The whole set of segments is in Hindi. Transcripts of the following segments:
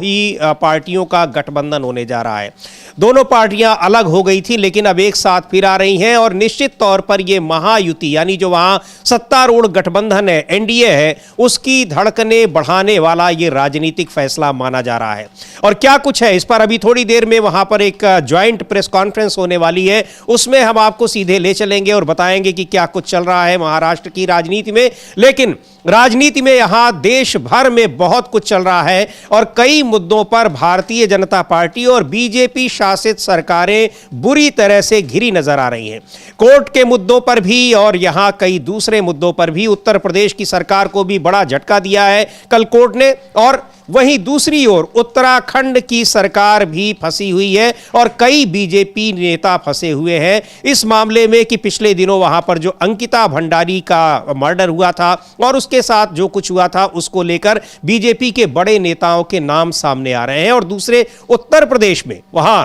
ही पार्टियों का गठबंधन होने जा रहा है। दोनों पार्टियां अलग हो गई थी लेकिन अब एक साथ फिर आ रही हैं और निश्चित तौर पर ये महायुति यानी जो वहां सत्तारूढ़ गठबंधन है, एनडीए है, उसकी धड़कनें बढ़ाने वाला ये राजनीतिक फैसला माना जा रहा है। और क्या कुछ है इस पर अभी थोड़ी देर में वहां पर एक ज्वाइंट प्रेस कॉन्फ्रेंस होने वाली है, उसमें हम आपको सीधे ले चलेंगे और बताएंगे कि क्या कुछ चल रहा है महाराष्ट्र की राजनीति में। लेकिन राजनीति में यहां देश भर में बहुत कुछ चल रहा है और कई मुद्दों पर भारतीय जनता पार्टी और बीजेपी शासित सरकारें बुरी तरह से घिरी नजर आ रही हैं। कोर्ट के मुद्दों पर भी और यहां कई दूसरे मुद्दों पर भी उत्तर प्रदेश की सरकार को भी बड़ा झटका दिया है कल कोर्ट ने, और वहीं दूसरी ओर उत्तराखंड की सरकार भी फंसी हुई है और कई बीजेपी नेता फंसे हुए हैं इस मामले में कि पिछले दिनों वहां पर जो अंकिता भंडारी का मर्डर हुआ था और उसके साथ जो कुछ हुआ था उसको लेकर बीजेपी के बड़े नेताओं के नाम सामने आ रहे हैं। और दूसरे उत्तर प्रदेश में वहां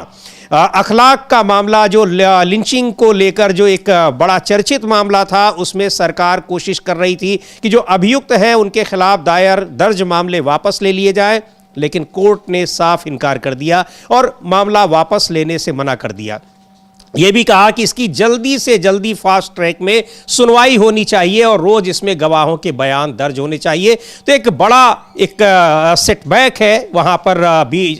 अखलाक का मामला, जो लिंचिंग को लेकर जो एक बड़ा चर्चित मामला था, उसमें सरकार कोशिश कर रही थी कि जो अभियुक्त हैं उनके खिलाफ दायर दर्ज मामले वापस ले लिए जाए, लेकिन कोर्ट ने साफ इनकार कर दिया और मामला वापस लेने से मना कर दिया। यह भी कहा कि इसकी जल्दी से जल्दी फास्ट ट्रैक में सुनवाई होनी चाहिए और रोज इसमें गवाहों के बयान दर्ज होने चाहिए। तो एक बड़ा सेटबैक है वहां पर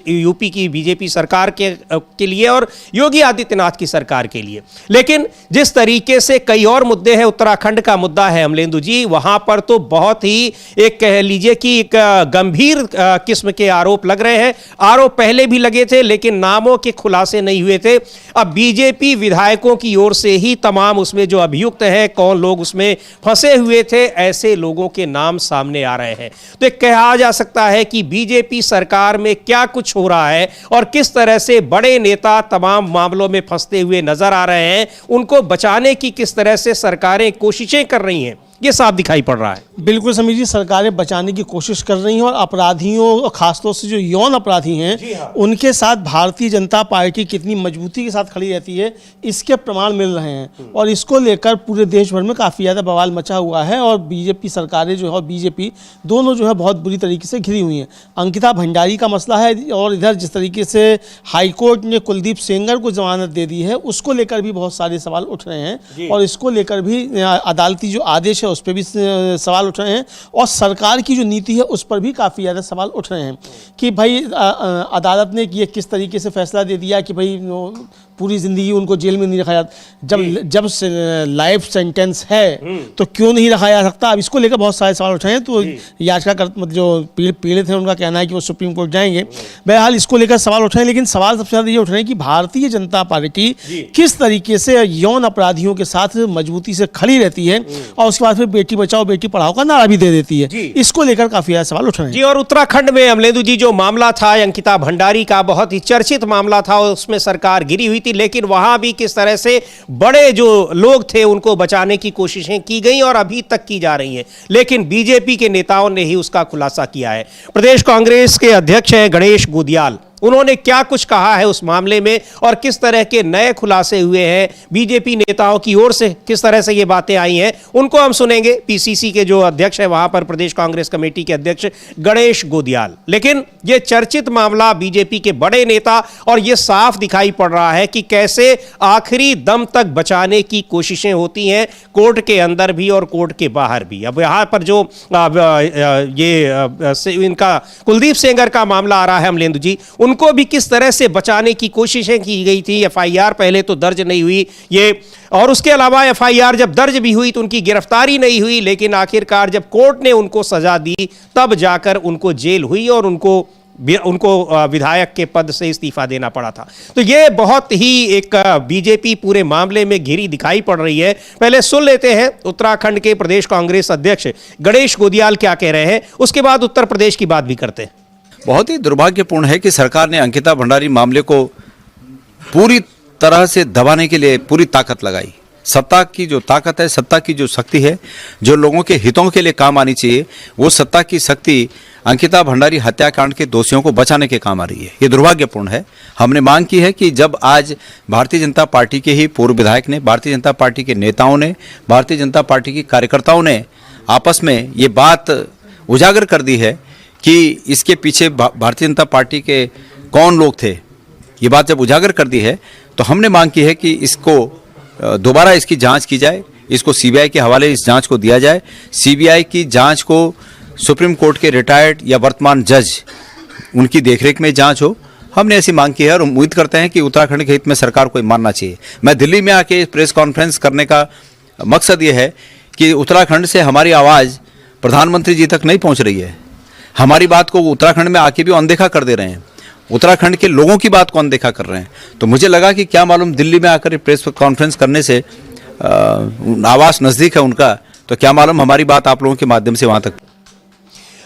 यूपी की बीजेपी सरकार के लिए और योगी आदित्यनाथ की सरकार के लिए। लेकिन जिस तरीके से कई और मुद्दे हैं, उत्तराखंड का मुद्दा है अमलेंदु जी, वहां पर तो बहुत ही एक कह लीजिए कि एक गंभीर किस्म के आरोप लग रहे हैं। आरोप पहले भी लगे थे लेकिन नामों के खुलासे नहीं हुए थे। अब बीजेपी विधायकों की ओर से ही तमाम उसमें जो अभियुक्त हैं, कौन लोग उसमें फंसे हुए थे, ऐसे लोगों के नाम सामने आ रहे हैं। तो कहा जा सकता है कि बीजेपी सरकार में क्या कुछ हो रहा है और किस तरह से बड़े नेता तमाम मामलों में फंसते हुए नजर आ रहे हैं, उनको बचाने की किस तरह से सरकारें कोशिशें कर रही हैं, ये साफ दिखाई पड़ रहा है। बिल्कुल समीर जी, सरकारें बचाने की कोशिश कर रही हैं और अपराधियों, खासतौर से जो यौन अपराधी हैं, उनके साथ भारतीय जनता पार्टी कितनी मजबूती के साथ खड़ी रहती है, इसके प्रमाण मिल रहे हैं। और इसको लेकर पूरे देश भर में काफ़ी ज़्यादा बवाल मचा हुआ है और बीजेपी सरकारें जो है और बीजेपी दोनों जो है बहुत बुरी तरीके से घिरी हुई हैं। अंकिता भंडारी का मसला है और इधर जिस तरीके से हाईकोर्ट ने कुलदीप सेंगर को जमानत दे दी है, उसको लेकर भी बहुत सारे सवाल उठ रहे हैं और इसको लेकर भी अदालती जो आदेश है उस पर भी सवाल उठ रहे हैं और सरकार की जो नीति है उस पर भी काफ़ी ज़्यादा सवाल उठ रहे हैं कि भाई अदालत ने ये किस तरीके से फैसला दे दिया कि भाई पूरी ज़िंदगी उनको जेल में नहीं रखा जाता। जब लाइफ सेंटेंस है तो क्यों नहीं रखा जा सकता। अब इसको लेकर बहुत सारे सवाल उठ रहे हैं। तो याचिका जो पीड़ित हैं उनका कहना है कि वो सुप्रीम कोर्ट जाएंगे। बहरहाल इसको लेकर सवाल उठ रहे हैं, लेकिन सवाल सबसे ज़्यादा ये उठ रहे हैं कि भारतीय जनता पार्टी किस तरीके से यौन अपराधियों के साथ मजबूती से खड़ी रहती है और उसके बाद फिर बेटी बचाओ बेटी पढ़ाओ का नारा भी दे देती है। इसको लेकर काफ़ी ज़्यादा सवाल उठ रहे हैं। जी, और उत्तराखंड में अमलेंदु जी जो मामला था अंकिता भंडारी का, बहुत ही चर्चित मामला था, उसमें सरकार गिरी हुई थी, लेकिन वहां भी किस तरह से बड़े जो लोग थे उनको बचाने की कोशिशें की गई और अभी तक की जा रही हैं, लेकिन बीजेपी के नेताओं ने ही उसका खुलासा किया है। प्रदेश कांग्रेस के अध्यक्ष हैं गणेश गोदियाल, उन्होंने क्या कुछ कहा है उस मामले में और किस तरह के नए खुलासे हुए हैं, बीजेपी नेताओं की ओर से किस तरह से ये बातें आई हैं, उनको हम सुनेंगे। पीसीसी के जो अध्यक्ष है वहां पर, प्रदेश कांग्रेस कमेटी के अध्यक्ष गणेश गोदियाल। लेकिन ये चर्चित मामला बीजेपी के बड़े नेता और ये साफ दिखाई पड़ रहा है कि कैसे आखिरी दम तक बचाने की कोशिशें होती हैं, कोर्ट के अंदर भी और कोर्ट के बाहर भी। अब यहां पर जो इनका कुलदीप सेंगर का मामला आ रहा है अमलेंदु जी, उनको भी किस तरह से बचाने की कोशिशें की गई थी। एफआईआर पहले तो दर्ज नहीं हुई ये, और उसके अलावा एफआईआर जब दर्ज भी हुई तो उनकी गिरफ्तारी नहीं हुई, लेकिन आखिरकार जब कोर्ट ने उनको सजा दी तब जाकर उनको जेल हुई और उनको विधायक के पद से इस्तीफा देना पड़ा था। तो ये बहुत ही एक बीजेपी पूरे मामले में घिरी दिखाई पड़ रही है। पहले सुन लेते हैं उत्तराखंड के प्रदेश कांग्रेस अध्यक्ष गणेश गोदियाल क्या कह रहे हैं, उसके बाद उत्तर प्रदेश की बात भी करते हैं। बहुत ही दुर्भाग्यपूर्ण है कि सरकार ने अंकिता भंडारी मामले को पूरी तरह से दबाने के लिए पूरी ताकत लगाई। सत्ता की जो ताकत है, सत्ता की जो शक्ति है, जो लोगों के हितों के लिए काम आनी चाहिए, वो सत्ता की शक्ति अंकिता भंडारी हत्याकांड के दोषियों को बचाने के काम आ रही है। ये दुर्भाग्यपूर्ण है। हमने मांग की है कि जब आज भारतीय जनता पार्टी के ही पूर्व विधायक ने, भारतीय जनता पार्टी के नेताओं ने, भारतीय जनता पार्टी के कार्यकर्ताओं ने आपस में ये बात उजागर कर दी है कि इसके पीछे भारतीय जनता पार्टी के कौन लोग थे, ये बात जब उजागर कर दी है तो हमने मांग की है कि इसको दोबारा इसकी जांच की जाए, इसको सीबीआई के हवाले इस जांच को दिया जाए। सीबीआई की जांच को सुप्रीम कोर्ट के रिटायर्ड या वर्तमान जज उनकी देखरेख में जांच हो, हमने ऐसी मांग की है और उम्मीद करते हैं कि उत्तराखंड के हित में सरकार को मानना चाहिए। मैं दिल्ली में आके प्रेस कॉन्फ्रेंस करने का मकसद ये है कि उत्तराखंड से हमारी आवाज़ प्रधानमंत्री जी तक नहीं पहुंच रही है। हमारी बात को उत्तराखंड में आके भी अनदेखा कर दे रहे हैं, उत्तराखंड के लोगों की बात को अनदेखा कर रहे हैं। तो मुझे लगा कि क्या मालूम दिल्ली में आकर प्रेस कॉन्फ्रेंस करने से आवाज़ नज़दीक है उनका, तो क्या मालूम हमारी बात आप लोगों के माध्यम से वहाँ तक।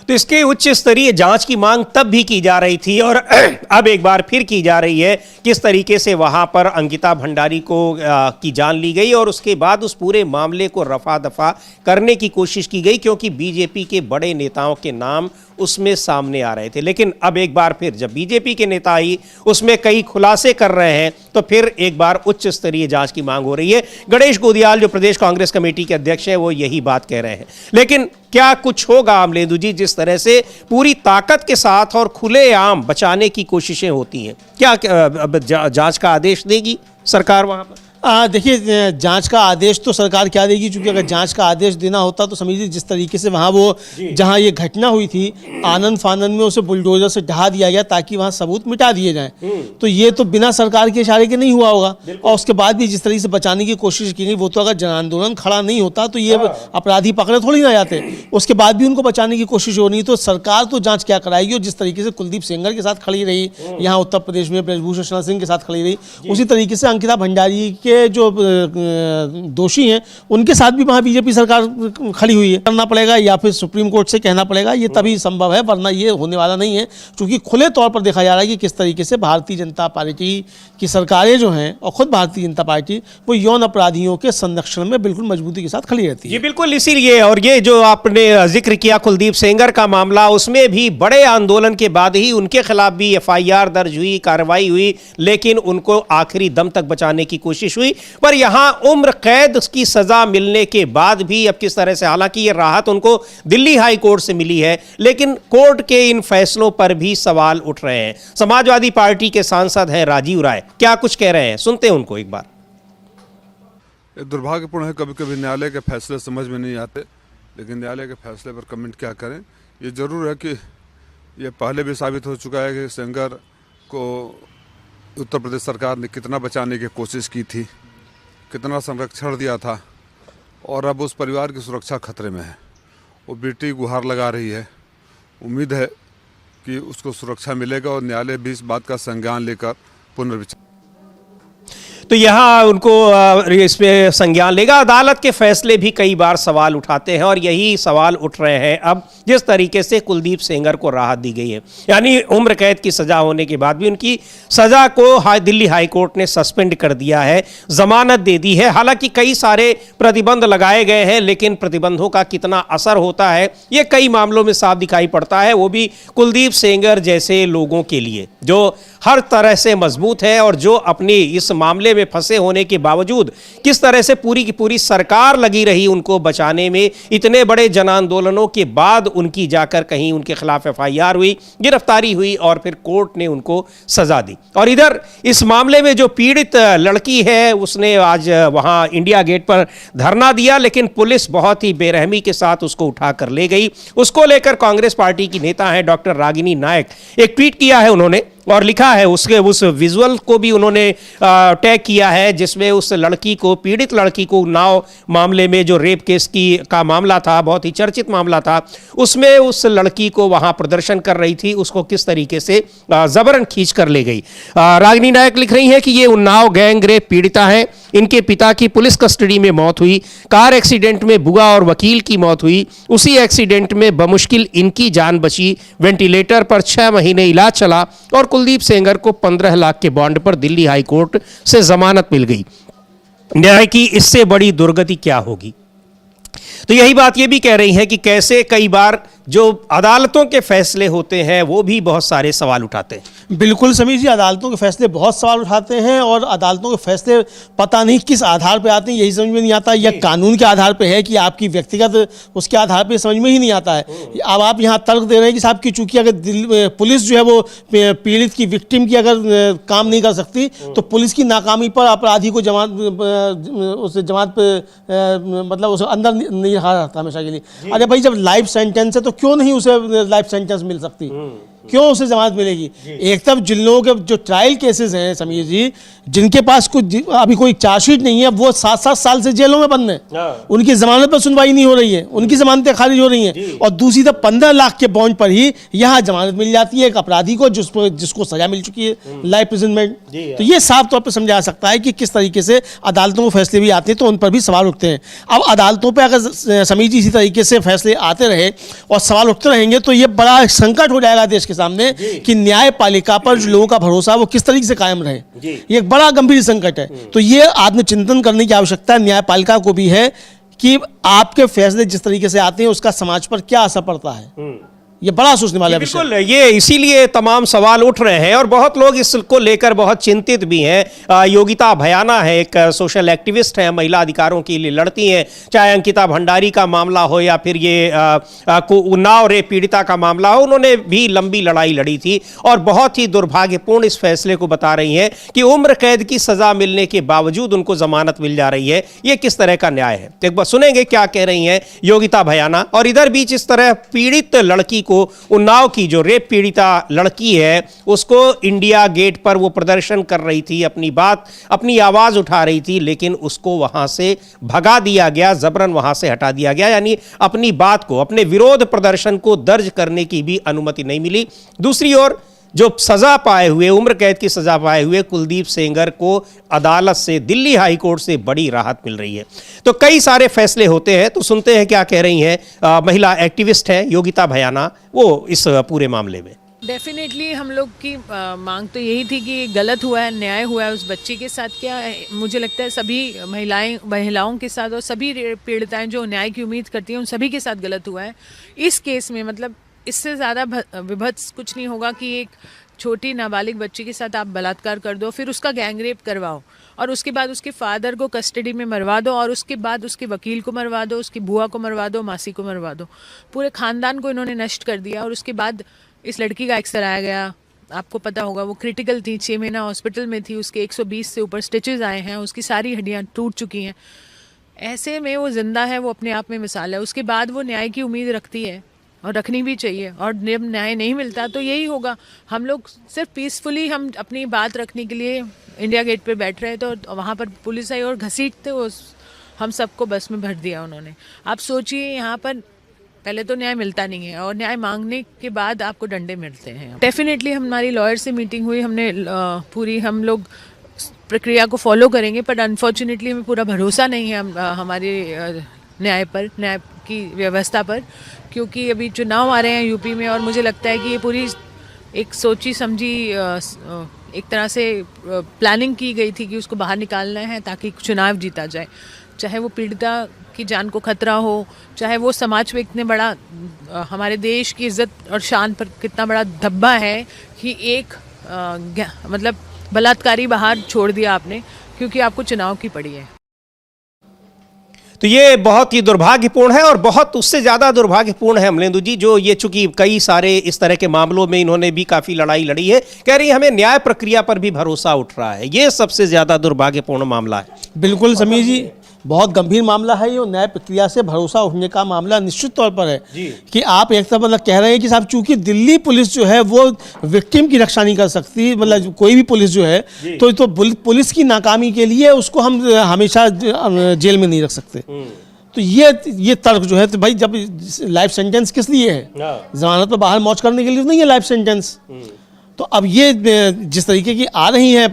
तो इसके उच्च स्तरीय जांच की मांग तब भी की जा रही थी और अब एक बार फिर की जा रही है। किस तरीके से वहां पर अंकिता भंडारी को की जान ली गई और उसके बाद उस पूरे मामले को रफा दफा करने की कोशिश की गई, क्योंकि बीजेपी के बड़े नेताओं के नाम उसमें सामने आ रहे थे। लेकिन अब एक बार फिर जब बीजेपी के नेता ही उसमें कई खुलासे कर रहे हैं तो फिर एक बार उच्च स्तरीय जांच की मांग हो रही है। गणेश गोदियाल जो प्रदेश कांग्रेस कमेटी के अध्यक्ष हैं वो यही बात कह रहे हैं। लेकिन क्या कुछ होगा अमलेंदु जी, जिस तरह से पूरी ताकत के साथ और खुलेआम बचाने की कोशिशें होती हैं, क्या अब जांच का आदेश देगी सरकार वहां पर? देखिए, जांच का आदेश तो सरकार क्या देगी, क्योंकि अगर जांच का आदेश देना होता तो समझिए जिस तरीके से वहाँ वो जहाँ ये घटना हुई थी आनंद फानंद में उसे बुलडोजर से ढहा दिया गया ताकि वहाँ सबूत मिटा दिए जाएं, तो ये तो बिना सरकार के इशारे के नहीं हुआ होगा। और उसके बाद भी जिस तरीके से बचाने की कोशिश की गई, वो तो अगर जन आंदोलन खड़ा नहीं होता तो ये अपराधी पकड़े थोड़ी ना जाते। उसके बाद भी उनको बचाने की कोशिश हो रही, तो सरकार तो जाँच क्या कराएगी। और जिस तरीके से कुलदीप सेंगर के साथ खड़ी रही यहाँ उत्तर प्रदेश में, ब्रजभूषण शरण सिंह के साथ खड़ी रही, उसी तरीके से अंकिता भंडारी के जो दोषी हैं उनके साथ भी वहाँ बीजेपी सरकार खड़ी हुई है। करना पड़ेगा या फिर सुप्रीम कोर्ट से कहना पड़ेगा, ये तभी संभव है, वरना ये होने वाला नहीं है। क्योंकि खुले तौर पर देखा जा रहा है कि किस तरीके से भारतीय जनता पार्टी की सरकारें जो हैं और खुद भारतीय जनता पार्टी वो यौन अपराधियों के संरक्षण में बिल्कुल मजबूती के साथ खड़ी रहती है। जी बिल्कुल, इसीलिए और ये जो आपने जिक्र किया कुलदीप सेंगर का मामला, उसमें भी बड़े आंदोलन के बाद ही उनके खिलाफ भी एफआईआर दर्ज हुई, कार्रवाई हुई, लेकिन उनको आखिरी दम तक बचाने की कोशिश हुई। पर यहां उम्र कैद की सजा मिलने के बाद भी अब किस तरह से, हालांकि ये राहत उनको दिल्ली हाई कोर्ट से मिली है, लेकिन कोर्ट के इन फैसलों पर भी सवाल उठ रहे हैं। समाजवादी पार्टी के सांसद हैं राजीव राय, क्या कुछ कह रहे हैं, सुनते हैं उनको एक बार। दुर्भाग्यपूर्ण है, कभी कभी न्यायालय के फैसले समझ में नहीं आते, लेकिन न्यायालय के फैसले पर कमेंट क्या करें। ये जरूर है कि ये पहले भी साबित हो चुका है कि सेंगर को उत्तर प्रदेश सरकार ने कितना बचाने की कोशिश की थी, कितना संरक्षण दिया था, और अब उस परिवार की सुरक्षा खतरे में है। वो बेटी गुहार लगा रही है, उम्मीद है कि उसको सुरक्षा मिलेगा और न्यायालय भी इस बात का संज्ञान लेकर पुनर्विचार। तो यहाँ उनको इस पे संज्ञान लेगा। अदालत के फैसले भी कई बार सवाल उठाते हैं और यही सवाल उठ रहे हैं अब जिस तरीके से कुलदीप सेंगर को राहत दी गई है, यानी उम्र कैद की सजा होने के बाद भी उनकी सजा को दिल्ली हाई कोर्ट ने सस्पेंड कर दिया है, जमानत दे दी है। हालांकि कई सारे प्रतिबंध लगाए गए हैं, लेकिन प्रतिबंधों का कितना असर होता है ये कई मामलों में साफ दिखाई पड़ता है, वो भी कुलदीप सेंगर जैसे लोगों के लिए जो हर तरह से मजबूत है और जो अपनी इस मामले में फंसे होने के बावजूद किस तरह से पूरी की पूरी सरकार लगी रही उनको बचाने में। इतने बड़े जन आंदोलनों के बाद उनकी जाकर कहीं उनके खिलाफ एफआईआर हुई, गिरफ्तारी हुई और फिर कोर्ट ने उनको सजा दी। और इधर इस मामले में जो पीड़ित लड़की है उसने आज वहां इंडिया गेट पर धरना दिया, लेकिन पुलिस बहुत ही बेरहमी के साथ उसको उठाकर ले गई। उसको लेकर कांग्रेस पार्टी की नेता है डॉक्टर रागिनी नायक, एक ट्वीट किया है उन्होंने और लिखा है, उसके उस विजुअल को भी उन्होंने टैग किया है जिसमें उस लड़की को, पीड़ित लड़की को, उन्नाव मामले में जो रेप केस का मामला था, बहुत ही चर्चित मामला था, उसमें उस लड़की को वहां प्रदर्शन कर रही थी, उसको किस तरीके से जबरन खींच कर ले गई। रागिनी नायक लिख रही है कि ये उन्नाव गैंग रेप पीड़िता है, इनके पिता की पुलिस कस्टडी में मौत हुई, कार एक्सीडेंट में बुआ और वकील की मौत हुई, उसी एक्सीडेंट में बमुश्किल इनकी जान बची, वेंटिलेटर पर 6 महीने इलाज चला और कुलदीप सेंगर को 15 लाख के बॉन्ड पर दिल्ली हाई कोर्ट से जमानत मिल गई। न्याय की इससे बड़ी दुर्गति क्या होगी। तो यही बात ये भी कह रही है कि कैसे कई बार जो अदालतों के फैसले होते हैं वो भी बहुत सारे सवाल उठाते हैं। बिल्कुल समीर जी, अदालतों के फैसले बहुत सवाल उठाते हैं और अदालतों के फैसले पता नहीं किस आधार पे आते हैं, यही समझ में नहीं आता। या कानून के आधार पे है कि आपकी व्यक्तिगत उसके आधार पे, समझ में ही नहीं आता है। अब आप यहाँ तर्क दे रहे हैं कि साहब कि चूंकि अगर पुलिस जो है वो पीड़ित की, विक्टिम की अगर काम नहीं कर सकती तो पुलिस की नाकामी पर अपराधी को उस जमात पे मतलब उसे अंदर नहीं रखा जाता हमेशा के लिए। अरे भाई, जब लाइफ सेंटेंस है तो क्यों नहीं उसे लाइफ सेंटेंस मिल सकती, क्यों उसे जमानत मिलेगी? एक तरफ जिन लोगों के जो ट्रायल केसेस हैं समीर जी, जिनके पास कुछ अभी कोई चार्जशीट नहीं है, वो 7-7 साल से जेलों में बंद हैं, उनकी जमानत पर सुनवाई नहीं हो रही है, उनकी जमानतें खारिज हो रही हैं। और दूसरी तरफ 15 लाख के बॉन्ड पर ही यहाँ जमानत मिल जाती है एक अपराधी को जिसको सजा मिल चुकी है लाइफ इम्प्रिजनमेंट। तो ये साफ तौर पर समझा सकता है कि किस तरीके से अदालतों में फैसले भी आते हैं तो उन पर भी सवाल उठते हैं। अब अदालतों पर अगर समीर जी इसी तरीके से फैसले आते रहे और सवाल उठते रहेंगे तो ये बड़ा संकट हो जाएगा देश के सामने कि न्यायपालिका पर जो लोगों का भरोसा है वो किस तरीके से कायम रहे। ये एक बड़ा गंभीर संकट है। तो ये आत्मचिंतन करने की आवश्यकता न्यायपालिका को भी है कि आपके फैसले जिस तरीके से आते हैं उसका समाज पर क्या असर पड़ता है। ये बड़ा सोचने वाला विषय। बिल्कुल, ये इसीलिए तमाम सवाल उठ रहे हैं और बहुत लोग इसको लेकर बहुत चिंतित भी हैं। योगिता भयाना है, एक सोशल एक्टिविस्ट है, महिला अधिकारों के लिए लड़ती हैं। चाहे अंकिता भंडारी का मामला हो या फिर ये उन्नाव रेप पीड़िता का मामला हो, उन्होंने भी लंबी लड़ाई लड़ी थी और बहुत ही दुर्भाग्यपूर्ण इस फैसले को बता रही हैं कि उम्र कैद की सजा मिलने के बावजूद उनको जमानत मिल जा रही है। ये किस तरह का न्याय है? एक बार सुनेंगे क्या कह रही हैं योगिता भयाना। और इधर बीच इस तरह पीड़ित लड़की को, उन्नाव की जो रेप पीड़िता लड़की है, उसको इंडिया गेट पर वो प्रदर्शन कर रही थी, अपनी बात, अपनी आवाज उठा रही थी, लेकिन उसको वहां से भगा दिया गया, जबरन वहां से हटा दिया गया। यानी अपनी बात को, अपने विरोध प्रदर्शन को दर्ज करने की भी अनुमति नहीं मिली। दूसरी ओर जो सजा पाए हुए, उम्र कैद की सजा पाए हुए कुलदीप सेंगर को अदालत से, दिल्ली हाई कोर्ट से बड़ी राहत मिल रही है। तो कई सारे फैसले होते हैं, तो सुनते हैं क्या कह रही हैं महिला एक्टिविस्ट हैं योगिता भयाना, वो इस पूरे मामले में। डेफिनेटली हम लोग की मांग तो यही थी कि गलत हुआ है, न्याय हुआ है उस बच्ची के साथ। क्या मुझे लगता है सभी महिलाओं के साथ और सभी पीड़िताएं जो न्याय की उम्मीद करती हैं उन सभी के साथ गलत हुआ है इस केस में। मतलब इससे ज़्यादा विभत्स कुछ नहीं होगा कि एक छोटी नाबालिग बच्ची के साथ आप बलात्कार कर दो, फिर उसका गैंग रेप करवाओ और उसके बाद उसके फादर को कस्टडी में मरवा दो और उसके बाद उसके वकील को मरवा दो, उसकी बुआ को मरवा दो, मासी को मरवा दो। पूरे ख़ानदान को इन्होंने नष्ट कर दिया। और उसके बाद इस लड़की का एक्स कराया गया, आपको पता होगा वो क्रिटिकल थी, 6 महीना हॉस्पिटल में थी, उसके 120 से ऊपर स्टिचेस आए हैं, उसकी सारी हड्डियाँ टूट चुकी हैं। ऐसे में वो जिंदा है, वो अपने आप में मिसाल है। उसके बाद वो न्याय की उम्मीद रखती है और रखनी भी चाहिए। और जब न्याय नहीं मिलता तो यही होगा। हम लोग सिर्फ पीसफुली हम अपनी बात रखने के लिए इंडिया गेट पे बैठ रहे थे तो वहाँ पर पुलिस आई और घसीटते हम सबको बस में भर दिया उन्होंने। आप सोचिए, यहाँ पर पहले तो न्याय मिलता नहीं है और न्याय मांगने के बाद आपको डंडे मिलते हैं। डेफिनेटली हमारी लॉयर से मीटिंग हुई, हमने पूरी, हम लोग प्रक्रिया को फॉलो करेंगे, पर अनफॉर्चुनेटली हमें पूरा भरोसा नहीं है हमारे न्याय पर, न्याय की व्यवस्था पर, क्योंकि अभी चुनाव आ रहे हैं यूपी में और मुझे लगता है कि ये पूरी एक सोची समझी एक तरह से प्लानिंग की गई थी कि उसको बाहर निकालना है ताकि चुनाव जीता जाए। चाहे वो पीड़िता की जान को खतरा हो, चाहे वो समाज में इतने बड़ा हमारे देश की इज्जत और शान पर कितना बड़ा धब्बा है कि एक मतलब बलात्कारी बाहर छोड़ दिया आपने क्योंकि आपको चुनाव की पड़ी है। तो ये बहुत ही दुर्भाग्यपूर्ण है और बहुत उससे ज़्यादा दुर्भाग्यपूर्ण है अमलेंदु जी, जो ये चूंकि कई सारे इस तरह के मामलों में इन्होंने भी काफ़ी लड़ाई लड़ी है, कह रही है हमें न्याय प्रक्रिया पर भी भरोसा उठ रहा है। ये सबसे ज़्यादा दुर्भाग्यपूर्ण मामला है। बिल्कुल समीर जी, बहुत गंभीर मामला है ये। न्याय प्रक्रिया से भरोसा उठने का मामला निश्चित तौर पर है कि आप एक तरफ मतलब कह रहे हैं कि साहब चूंकि दिल्ली पुलिस जो है वो विक्टिम की रक्षा नहीं कर सकती, मतलब कोई भी पुलिस जो है तो पुलिस की नाकामी के लिए उसको हम हमेशा जेल में नहीं रख सकते। तो ये तर्क जो है, तो भाई जब लाइफ सेंटेंस किस लिए है? जमानत पर बाहर मौज करने के लिए नहीं है लाइफ सेंटेंस। तो अब ये जिस तरीके की आ रही हैं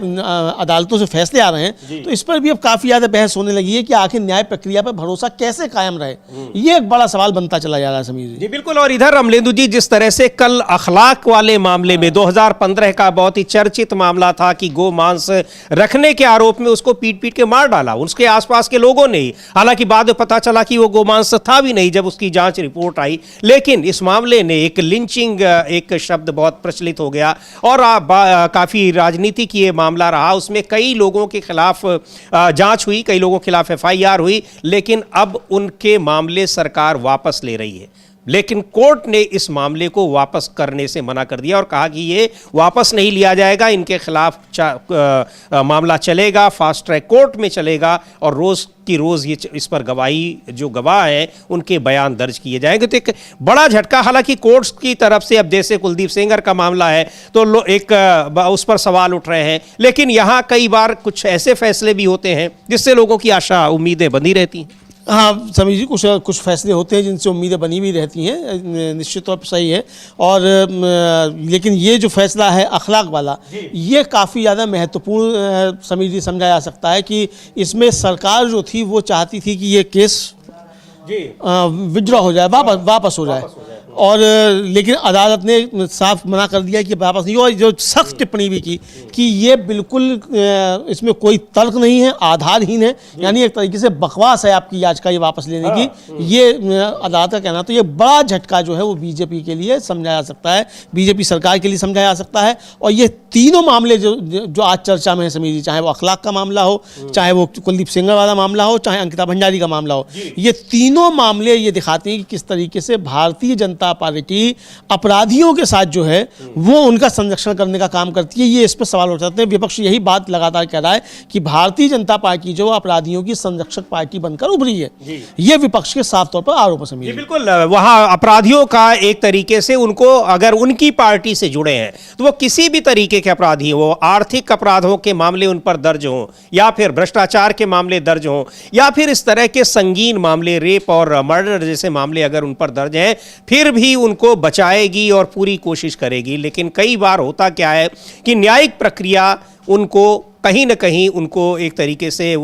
अदालतों से फैसले आ रहे हैं, तो इस पर भी अब काफ़ी ज़्यादा बहस होने लगी है कि आखिर न्याय प्रक्रिया पर भरोसा कैसे कायम रहे। ये एक बड़ा सवाल बनता चला जा रहा है समीर जी। बिल्कुल। और इधर अमलेंदु जी, जिस तरह से कल अखलाक वाले मामले में 2015 का बहुत ही चर्चित मामला था कि गो मांस रखने के आरोप में उसको पीट पीट के मार डाला उसके आसपास के लोगों ने। हालांकि बाद में पता चला कि वो गो मांस था भी नहीं जब उसकी जांच रिपोर्ट आई। लेकिन इस मामले ने एक लिंचिंग, एक शब्द बहुत प्रचलित हो गया, और काफ़ी राजनीति की ये मामला रहा। उसमें कई लोगों के खिलाफ जांच हुई, कई लोगों के खिलाफ FIR हुई, लेकिन अब उनके मामले सरकार वापस ले रही है। लेकिन कोर्ट ने इस मामले को वापस करने से मना कर दिया और कहा कि ये वापस नहीं लिया जाएगा, इनके खिलाफ मामला चलेगा, फास्ट ट्रैक कोर्ट में चलेगा और रोज़ की रोज़ ये इस पर गवाही, जो गवाह हैं उनके बयान दर्ज किए जाएंगे। तो एक बड़ा झटका, हालांकि कोर्ट्स की तरफ से अब जैसे कुलदीप सेंगर का मामला है तो उस पर सवाल उठ रहे हैं, लेकिन यहाँ कई बार कुछ ऐसे फैसले भी होते हैं जिससे लोगों की आशा उम्मीदें बंधी रहती हैं। हाँ समीर जी, कुछ फैसले होते हैं जिनसे उम्मीदें बनी हुई रहती हैं, निश्चित तौर पर सही है। और लेकिन ये जो फैसला है अखलाक वाला, ये काफ़ी ज़्यादा महत्वपूर्ण समीर जी समझा जा सकता है कि इसमें सरकार जो थी वो चाहती थी कि ये केस विड्रॉ हो जाए, वापस हो जाए, और लेकिन अदालत ने साफ मना कर दिया कि वापस नहीं हो। और जो सख्त टिप्पणी भी की कि ये बिल्कुल इसमें कोई तर्क नहीं है, आधारहीन है, यानी एक तरीके से बकवास है आपकी याचिका ये वापस लेने की, ये अदालत का कहना। तो ये बड़ा झटका जो है वो बीजेपी के लिए समझा जा सकता है, बीजेपी सरकार के लिए समझा जा सकता है। और ये तीनों मामले जो आज चर्चा में है समीर जी, चाहे वो अखलाक का मामला हो, चाहे वो कुलदीप सेंगर वाला मामला हो, चाहे अंकिता भंडारी का मामला हो, ये तीनों मामले ये दिखाते हैं कि किस तरीके से भारतीय जनता पार्टी अपराधियों के साथ जो है वो उनका संरक्षण करने का काम करती है। ये इस पर सवाल उठ जाते हैं। विपक्ष यही बात लगातार कह रहा है कि भारतीय जनता पार्टी जो अपराधियों की संरक्षक पार्टी बनकर उभरी है, ये विपक्ष के साफ तौर पर आरोप है समीर। बिल्कुल, वहां अपराधियों का एक तरीके से उनको, अगर उनकी पार्टी से जुड़े हैं तो वो किसी भी तरीके के अपराधी, वो आर्थिक अपराधों के मामले उन पर दर्ज हों, या फिर भ्रष्टाचार के मामले दर्ज हों, या फिर इस तरह के संगीन मामले, रेप और मर्डर जैसे मामले अगर उन पर दर्ज हैं, फिर भी उनको बचाएगी और पूरी कोशिश करेगी। लेकिन कई बार होता क्या है कि न्यायिक प्रक्रिया उनको कहीं न कहीं उनको एक तरीके से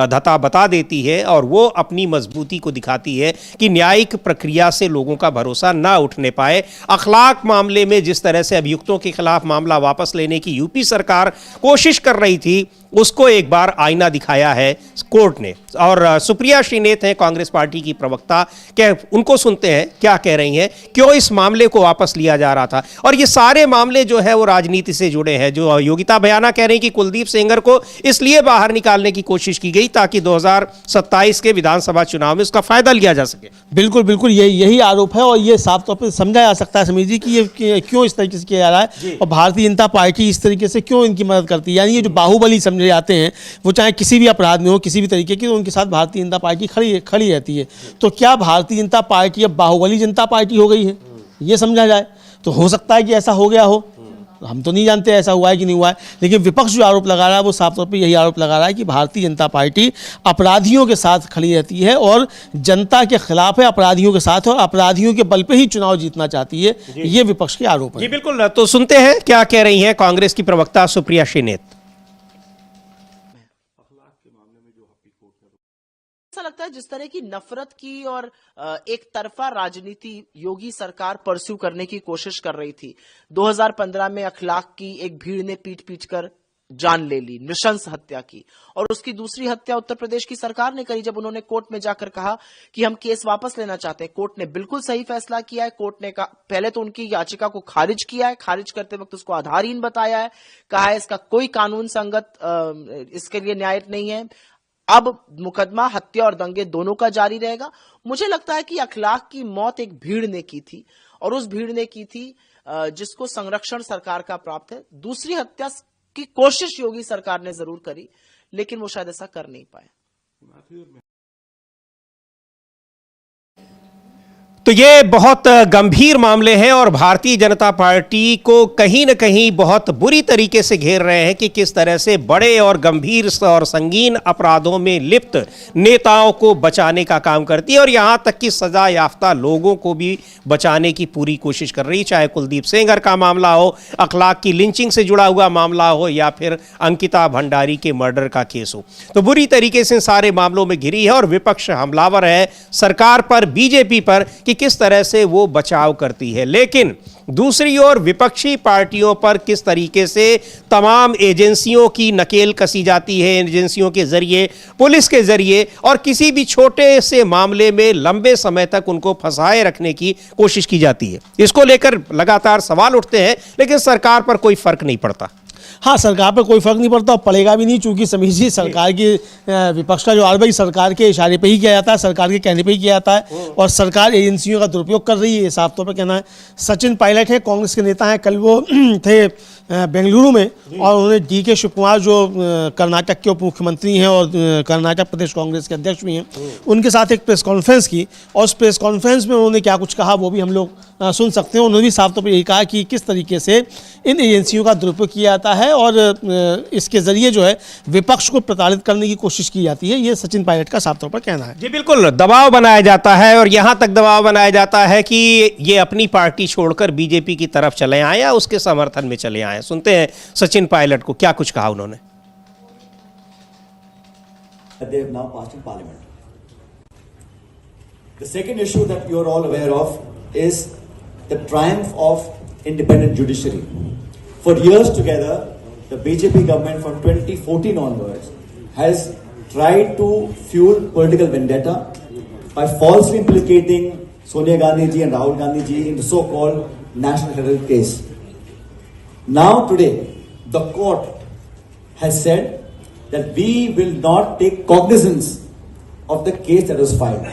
धता बता देती है और वो अपनी मजबूती को दिखाती है कि न्यायिक प्रक्रिया से लोगों का भरोसा ना उठने पाए। अखलाक मामले में जिस तरह से अभियुक्तों के खिलाफ मामला वापस लेने की यूपी सरकार कोशिश कर रही थी, उसको एक बार आईना दिखाया है कोर्ट ने। और सुप्रिया श्रीनेत हैं कांग्रेस पार्टी की प्रवक्ता, क्या उनको सुनते हैं क्या कह रही हैं, क्यों इस मामले को वापस लिया जा रहा था। और ये सारे मामले जो है वो राजनीति से जुड़े हैं। जो योगिता बयाना कह रही हैं कि कुलदीप सेंगर को इसलिए बाहर निकालने की कोशिश की गई ताकि 2027 के विधानसभा चुनाव में उसका फायदा लिया जा सके। बिल्कुल बिल्कुल यही आरोप है और ये साफ तौर पर समझा जा सकता है समीर जी कि ये क्यों इस तरीके से किया जा रहा है और भारतीय जनता पार्टी इस तरीके से क्यों इनकी मदद करती है। यानी ये जो बाहुबली समझे जाते हैं, वो चाहे किसी भी अपराध में हो, किसी भी तरीके की, तो उनके साथ भारतीय जनता पार्टी खड़ी रहती है। तो क्या भारतीय जनता पार्टी अब बाहुबली जनता पार्टी हो गई है, ये समझा जाए? तो हो सकता है कि ऐसा हो गया हो, हम तो नहीं जानते ऐसा हुआ है कि नहीं हुआ है। लेकिन विपक्ष जो आरोप लगा रहा है वो साफ तौर पे यही आरोप लगा रहा है कि भारतीय जनता पार्टी अपराधियों के साथ खड़ी रहती है और जनता के खिलाफ है, अपराधियों के साथ, और अपराधियों के बल पे ही चुनाव जीतना चाहती है। ये विपक्ष के आरोप है। जी बिल्कुल, तो सुनते हैं क्या कह रही हैं कांग्रेस की प्रवक्ता सुप्रिया श्रीनेत। ऐसा लगता है जिस तरह की नफरत की और एक तरफा राजनीति योगी सरकार परस्यू करने की कोशिश कर रही थी। 2015 में अखलाक की एक भीड़ ने पीट कर जान ले ली, नृशंस हत्या की, और उसकी दूसरी हत्या उत्तर प्रदेश की सरकार ने करी जब उन्होंने कोर्ट में जाकर कहा कि हम केस वापस लेना चाहते हैं। कोर्ट ने बिल्कुल सही फैसला किया है। कोर्ट ने पहले तो उनकी याचिका को खारिज किया है, खारिज करते वक्त उसको आधारहीन बताया है, कहा है इसका कोई कानून संगत इसके लिए न्याय नहीं है। अब मुकदमा हत्या और दंगे दोनों का जारी रहेगा। मुझे लगता है कि अखलाक की मौत एक भीड़ ने की थी और उस भीड़ ने की थी जिसको संरक्षण सरकार का प्राप्त है। दूसरी हत्या की कोशिश योगी सरकार ने जरूर करी, लेकिन वो शायद ऐसा कर नहीं पाए। तो ये बहुत गंभीर मामले हैं और भारतीय जनता पार्टी को कहीं न कहीं बहुत बुरी तरीके से घेर रहे हैं कि किस तरह से बड़े और गंभीर और संगीन अपराधों में लिप्त नेताओं को बचाने का काम करती है और यहाँ तक कि सजा याफ्ता लोगों को भी बचाने की पूरी कोशिश कर रही है। चाहे कुलदीप सेंगर का मामला हो, अखलाक की लिंचिंग से जुड़ा हुआ मामला हो, या फिर अंकिता भंडारी के मर्डर का केस हो, तो बुरी तरीके से सारे मामलों में घिरी है और विपक्ष हमलावर है सरकार पर, बीजेपी पर कि कि किस तरह से वो बचाव करती है, लेकिन दूसरी ओर विपक्षी पार्टियों पर किस तरीके से तमाम एजेंसियों की नकेल कसी जाती है, एजेंसियों के जरिए, पुलिस के जरिए, और किसी भी छोटे से मामले में लंबे समय तक उनको फंसाए रखने की कोशिश की जाती है। इसको लेकर लगातार सवाल उठते हैं, लेकिन सरकार पर कोई फर्क नहीं पड़ता। हाँ, सरकार पर कोई फर्क नहीं पड़ता और पड़ेगा भी नहीं, चूंकि समीर जी सरकार की विपक्ष का जो आरोप सरकार के इशारे पे ही किया जाता है, सरकार के कहने पे ही किया जाता है और सरकार एजेंसियों का दुरुपयोग कर रही है, साफ तौर पर कहना है। सचिन पायलट है, कांग्रेस के नेता हैं, कल वो थे बेंगलुरु में और उन्होंने DK शिव कुमार जो कर्नाटक के उप मुख्यमंत्री हैं और कर्नाटक प्रदेश कांग्रेस के अध्यक्ष भी हैं, उनके साथ एक प्रेस कॉन्फ्रेंस की और उस प्रेस कॉन्फ्रेंस में उन्होंने क्या कुछ कहा वो भी हम लोग सुन सकते हैं। उन्होंने भी साफ तौर पर यही कहा कि किस तरीके से इन एजेंसियों का दुरुपयोग किया जाता है और इसके जरिए जो है विपक्ष को प्रताड़ित करने की कोशिश की जाती है। ये सचिन पायलट का साफ तौर पर कहना है। जी बिल्कुल, दबाव बनाया जाता है और यहां तक दबाव बनाया जाता है कि ये अपनी पार्टी छोड़कर बीजेपी की तरफ चले आए या उसके समर्थन में चले आए। सुनते हैं सचिन पायलट को, क्या कुछ कहा उन्होंने। They have now passed in Parliament. The second issue that you are all aware of is the triumph of independent judiciary. For years together, the BJP government from 2014 onwards has tried to fuel political vendetta by falsely implicating Sonia Gandhi ji and Rahul Gandhi ji in the so-called National Herald case. Now today, the court has said that we will not take cognizance of the case that was filed.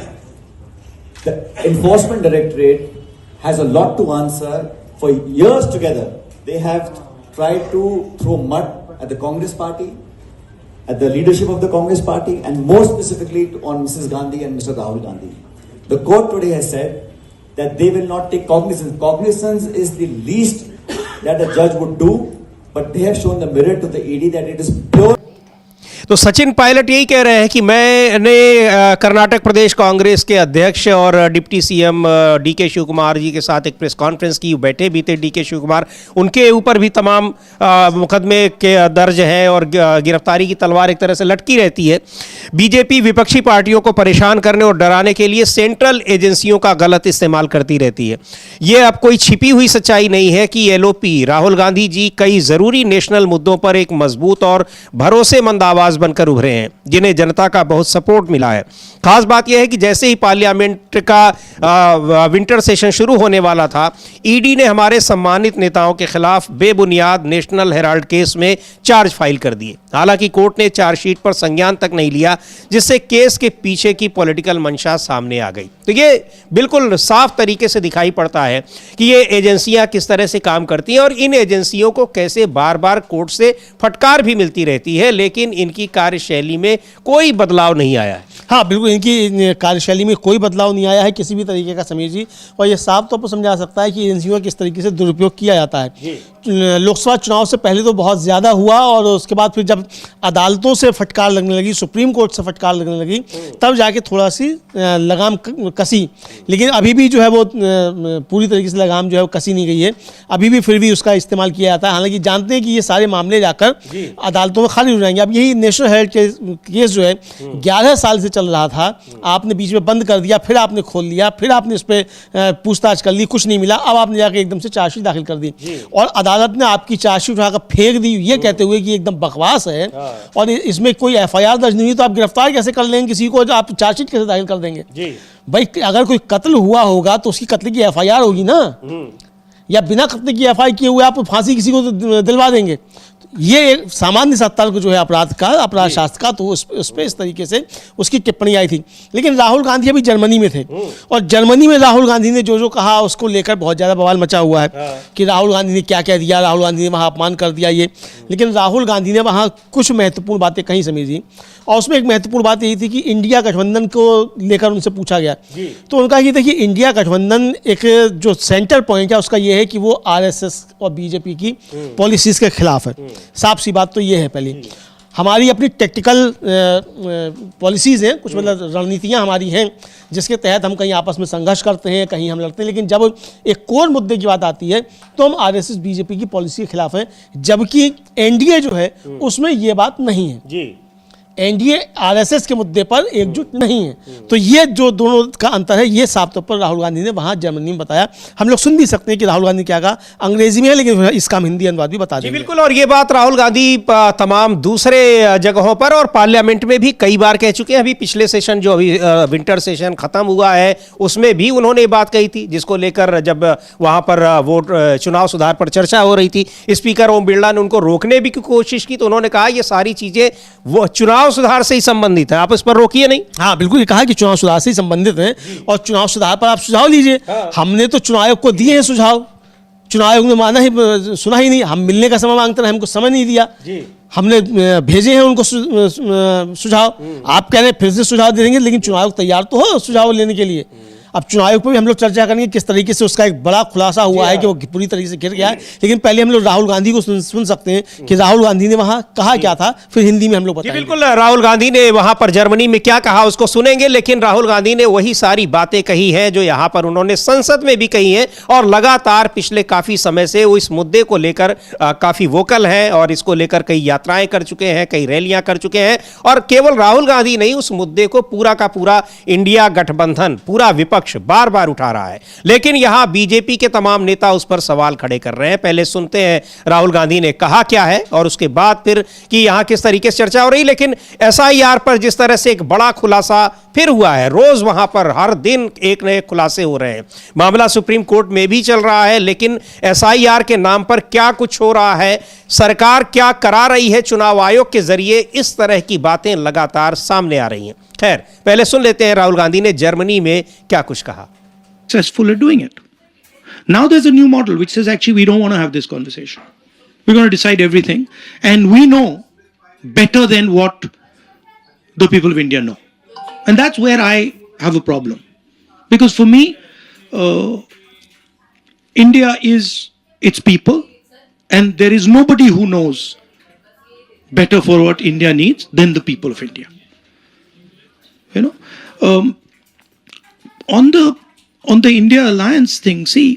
The Enforcement Directorate has a lot to answer. For years together, they have tried to throw mud at the Congress party, at the leadership of the Congress party, and more specifically on Mrs. Gandhi and Mr. Rahul Gandhi. The court today has said that they will not take cognizance. Cognizance is the least that a judge would do, but they have shown the mirror to the ED that it is pure. तो सचिन पायलट यही कह रहे हैं कि मैंने कर्नाटक प्रदेश कांग्रेस के अध्यक्ष और deputy CM DK Shiv Kumar ji के साथ एक प्रेस कॉन्फ्रेंस की, बैठे भी थे DK शिव कुमार, उनके ऊपर भी तमाम मुकदमे के दर्ज हैं और गिरफ्तारी की तलवार एक तरह से लटकी रहती है। बीजेपी विपक्षी पार्टियों को परेशान करने और डराने के लिए सेंट्रल एजेंसियों का गलत इस्तेमाल करती रहती है। ये अब कोई छिपी हुई सच्चाई नहीं है कि LOP राहुल गांधी जी कई ज़रूरी नेशनल मुद्दों पर एक मजबूत और भरोसेमंद आवाज़ बनकर उभरे हैं, जिन्हें जनता का बहुत सपोर्ट मिला है। खास बात यह है कि जैसे ही पार्लियामेंट का विंटर सेशन शुरू होने वाला था, ED ने हमारे सम्मानित नेताओं के खिलाफ बेबुनियाद नेशनल हेराल्ड केस में चार्ज फाइल कर दिए। हालांकि कोर्ट ने चार्जशीट पर संज्ञान तक नहीं लिया, जिससे केस के पीछे की पॉलिटिकल मंशा सामने आ गई। तो ये बिल्कुल साफ तरीके से दिखाई पड़ता है कि ये एजेंसियां किस तरह से काम करती हैं और इन एजेंसियों को कैसे बार बार कोर्ट से फटकार भी मिलती रहती है, लेकिन इनकी कार्यशैली में कोई बदलाव नहीं आया है। हाँ बिल्कुल, इनकी कार्यशैली में कोई बदलाव नहीं आया है किसी भी तरीके का समीर जी, और ये साफ तौर पर समझा सकता है कि एजेंसियों का किस तरीके से दुरुपयोग किया जाता है। लोकसभा चुनाव से पहले तो बहुत ज़्यादा हुआ और उसके बाद फिर जब अदालतों से फटकार लगने लगी, सुप्रीम कोर्ट से फटकार लगने लगी, तब जाके थोड़ा सी लगाम कसी, लेकिन अभी भी जो है वो पूरी तरीके से लगाम जो है वो कसी नहीं गई है। अभी भी फिर भी उसका इस्तेमाल किया जाता है, हालांकि जानते हैं कि ये सारे मामले जाकर अदालतों में खारिज हो जाएंगे। अब यही नेशनल हेराल्ड केस जो है 11 साल से चल रहा था, आपने बीच में बंद कर दिया, फिर आपने खोल लिया, फिर आपने इस पर पूछताछ कर ली, कुछ नहीं मिला, अब आपने जाकर एकदम से चार्जशीट दाखिल कर दी और अदालत ने आपकी चार्जशीट उठाकर फेंक दी, ये कहते हुए कि एकदम बकवास है और इसमें कोई FIR दर्ज नहीं हुई, तो आप गिरफ्तार कैसे कर लेंगे किसी को, जो आप चार्जशीट कैसे दाखिल कर देंगे? भाई अगर कोई कत्ल हुआ होगा तो उसकी कत्ल की FIR होगी ना, या बिना कत्ल की FIR किए हुए आप फांसी किसी को दिलवा देंगे? ये सामान्य सत्ता को जो है अपराध शास्त्र का, तो उस पर इस तरीके से उसकी टिप्पणी आई थी। लेकिन राहुल गांधी अभी जर्मनी में थे और जर्मनी में राहुल गांधी ने जो कहा उसको लेकर बहुत ज़्यादा बवाल मचा हुआ है कि राहुल गांधी ने क्या कह दिया, राहुल गांधी ने वहाँ अपमान कर दिया ये। लेकिन राहुल गांधी ने वहाँ कुछ महत्वपूर्ण बातें कही समीर जी, और उसमें एक महत्वपूर्ण बात यही थी कि इंडिया गठबंधन को लेकर उनसे पूछा गया तो उनका ये देखिए, इंडिया गठबंधन एक जो सेंटर पॉइंट है उसका ये है कि वो RSS और BJP की पॉलिसीज़ के खिलाफ है। साफ सी बात तो ये है। पहली हमारी अपनी टेक्टिकल पॉलिसीज़ हैं, कुछ मतलब रणनीतियाँ हमारी हैं जिसके तहत हम कहीं आपस में संघर्ष करते हैं, कहीं हम लड़ते हैं, लेकिन जब एक कोर मुद्दे की बात आती है तो हम RSS BJP की पॉलिसी के खिलाफ हैं, जबकि NDA जो है उसमें ये बात नहीं है। एनडीए आरएसएस के मुद्दे पर एकजुट नहीं है। तो ये जो दोनों का अंतर है, ये साफ तौर पर राहुल गांधी ने वहां जर्मनी में बताया। हम लोग सुन भी सकते हैं कि राहुल गांधी क्या कहा, अंग्रेजी में है लेकिन इसका हम हिंदी अनुवाद भी बता देंगे। बिल्कुल, और ये बात राहुल गांधी तमाम दूसरे जगहों पर और पार्लियामेंट में भी कई बार कह चुके हैं। अभी पिछले सेशन जो अभी विंटर सेशन खत्म हुआ है उसमें भी उन्होंने ये बात कही थी, जिसको लेकर जब वहां पर वोट चुनाव सुधार पर चर्चा हो रही थी, स्पीकर ओम बिरला ने उनको रोकने की कोशिश की, तो उन्होंने कहा ये सारी चीजें वो चुनाव सुधार से ही संबंधित है, आप इस पर रोकिए नहीं। हाँ बिल्कुल, ये कहा कि चुनाव सुधार से ही संबंधित हैं और चुनाव सुधार पर आप सुझाव लीजिए। हमने तो चुनाव आयोग को दिए हैं सुझाव, चुनाव आयोग ने माना ही सुना ही नहीं। हम मिलने का समय मांगते रहे, हमको समय नहीं दिया। हमने भेजे हैं उनको सुझाव, आप कह रहे हैं फिर से सुझाव दे देंगे, लेकिन चुनाव आयोग तैयार तो हो सुझाव लेने के लिए। अब चुनाव आयोग पर भी हम लोग चर्चा करेंगे किस तरीके से उसका एक बड़ा खुलासा हुआ है कि वो पूरी तरीके से गिर गया है। लेकिन पहले हम लोग राहुल गांधी को सुन सकते हैं कि राहुल गांधी ने वहां कहा क्या था, फिर हिंदी में हम लोग बताएंगे। बिल्कुल, राहुल गांधी ने वहां पर जर्मनी में क्या कहा उसको सुनेंगे, लेकिन राहुल गांधी ने वही सारी बातें कही हैं जो यहां पर उन्होंने संसद में भी कही हैं और लगातार पिछले काफी समय से वो इस मुद्दे को लेकर काफी वोकल हैं और इसको लेकर कई यात्राएं कर चुके हैं, कई रैलियां कर चुके हैं। और केवल राहुल गांधी नहीं, उस मुद्दे को पूरा का पूरा इंडिया गठबंधन, पूरा विपक्ष बार बार उठा रहा है। लेकिन यहां बीजेपी के तमाम नेता उस पर सवाल खड़े कर रहे हैं। पहले सुनते हैं राहुल गांधी ने कहा क्या है और उसके बाद फिर कि यहां किस तरीके से चर्चा हो रही। लेकिन एसआईआर पर जिस तरह से एक बड़ा खुलासा फिर हुआ है, रोज वहां पर हर दिन एक नए खुलासे हो रहे हैं। मामला सुप्रीम कोर्ट में भी चल रहा है, लेकिन एसआईआर के नाम पर क्या कुछ हो रहा है, सरकार क्या करा रही है चुनाव आयोग के जरिए, इस तरह की बातें लगातार सामने आ रही हैं। खैर, पहले सुन लेते हैं राहुल गांधी ने जर्मनी में क्या कुछ कहा। Successful at doing it. Now there's a new model which says actually we don't want to have this conversation. We're going to decide everything, and we know better than what the people of India know, and that's where I have a problem, because for me, India is its people, and there is nobody who knows better for what India needs than the people of India. You know, on the India alliance thing, see,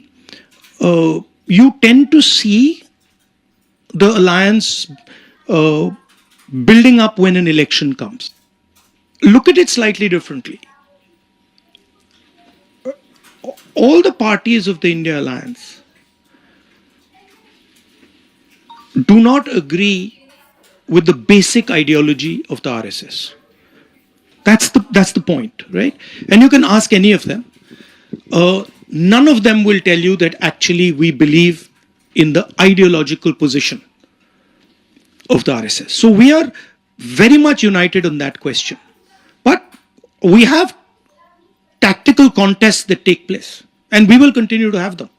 you tend to see the alliance building up when an election comes. Look at it slightly differently. All the parties of the India alliance do not agree with the basic ideology of the RSS. That's the point, right? And you can ask any of them. None of them will tell you that actually we believe in the ideological position of the RSS. So we are very much united on that question. But we have tactical contests that take place, and we will continue to have them.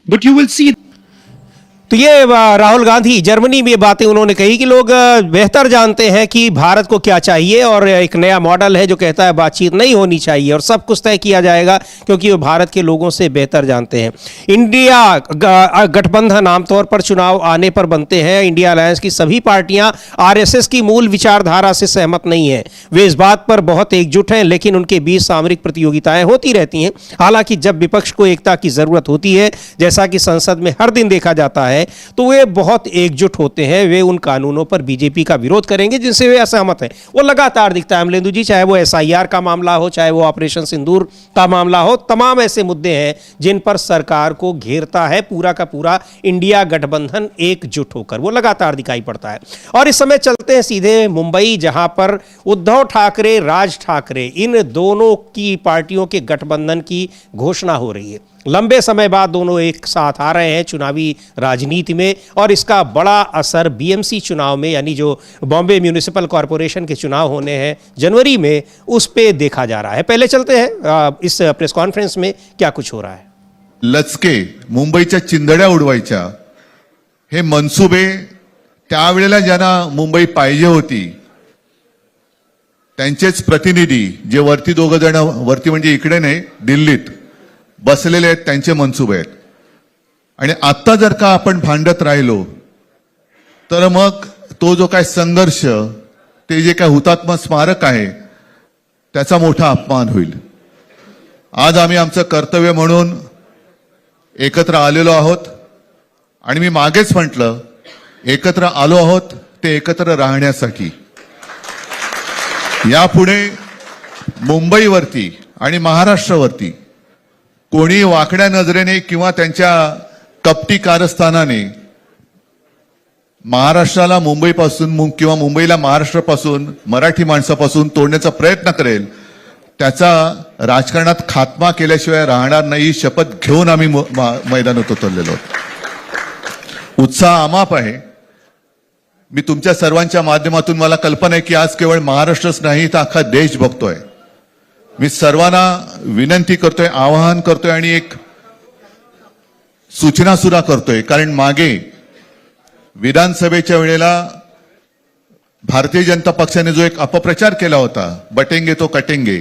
But you will see. तो ये राहुल गांधी जर्मनी में बातें उन्होंने कही कि लोग बेहतर जानते हैं कि भारत को क्या चाहिए और एक नया मॉडल है जो कहता है बातचीत नहीं होनी चाहिए और सब कुछ तय किया जाएगा, क्योंकि वो भारत के लोगों से बेहतर जानते हैं। इंडिया गठबंधन आमतौर पर चुनाव आने पर बनते हैं। इंडिया अलायंस की सभी पार्टियां आरएसएस की मूल विचारधारा से सहमत नहीं है। वे इस बात पर बहुत एकजुट हैं, लेकिन उनके बीच सामरिक प्रतियोगिताएं होती रहती हैं। हालांकि जब विपक्ष को एकता की जरूरत होती है, जैसा कि संसद में हर दिन देखा जाता है, तो वे बहुत एकजुट होते हैं। वे उन कानूनों पर बीजेपी का विरोध करेंगे जिनसे वे असहमत हैं। वो लगातार दिखता है अमलेंदु जी, चाहे वो एसआईआर का मामला हो, चाहे वो ऑपरेशन सिंदूर का मामला हो, तमाम ऐसे मुद्दे हैं जिन पर सरकार को घेरता है पूरा का पूरा इंडिया गठबंधन एकजुट होकर, वो लगातार दिखाई पड़ता है। और इस समय चलते हैं सीधे मुंबई, जहां पर उद्धव ठाकरे, राज ठाकरे, इन दोनों की पार्टियों के गठबंधन की घोषणा हो रही है। लंबे समय बाद दोनों एक साथ आ रहे हैं चुनावी राजनीति में, और इसका बड़ा असर बीएमसी चुनाव में, यानी जो बॉम्बे म्यूनिसिपल कॉरपोरेशन के चुनाव होने हैं जनवरी में, उस पे देखा जा रहा है। पहले चलते हैं इस प्रेस कॉन्फ्रेंस में क्या कुछ हो रहा है। लचके मुंबईच्या चिंधड्या उडवायच्या हे मनसुबे त्यावेळेला ज्यांना मुंबई पाहिजे होती त्यांचेच प्रतिनिधी, जे वरती दोघं जण, वरती म्हणजे इकडे नाही दिल्लीत बसलेले आहेत, त्यांचे मनसुबे आहेत। आणि आता जर का आपण भांडत राहिलो तर मग तो जो काय संघर्ष, ते जे काय हुतात्मा स्मारक आहे, त्याचा मोठा अपमान होईल। आज आम्ही आमचं कर्तव्य म्हणून एकत्र आलेलो आहोत, आणि मी मागेच म्हटलं एकत्र आलो आहोत ते एकत्र राहण्यासाठी. यापुढे मुंबईवरती आणि महाराष्ट्रावरती कोणी वाकड्या नजरेने किंवा त्यांच्या कपटी कारस्थानाने महाराष्ट्राला मुंबईपासून किंवा मुंबईला महाराष्ट्रापासून मराठी माणसापासून तोडण्याचा प्रयत्न करेल, त्याचा राजकारणात खात्मा केल्याशिवाय राहणार नाही. शपथ घेऊन आम्ही मैदानात उतरलेलो आहोत. उत्साह अमाप आहे. मी तुमच्या सर्वांच्या माध्यमातून मला कल्पना आहे की आज केवळ महाराष्ट्रच नाही तर अख्खा देश बघतोय. मी सर्वांना विनंती करतोय, आवाहन करतोय आणि एक सूचना सुद्धा करतोय. कारण मागे विधानसभेच्या वेळेला भारतीय जनता पक्षाने जो एक अपप्रचार केला होता, बटेंगे तो कटेंगे,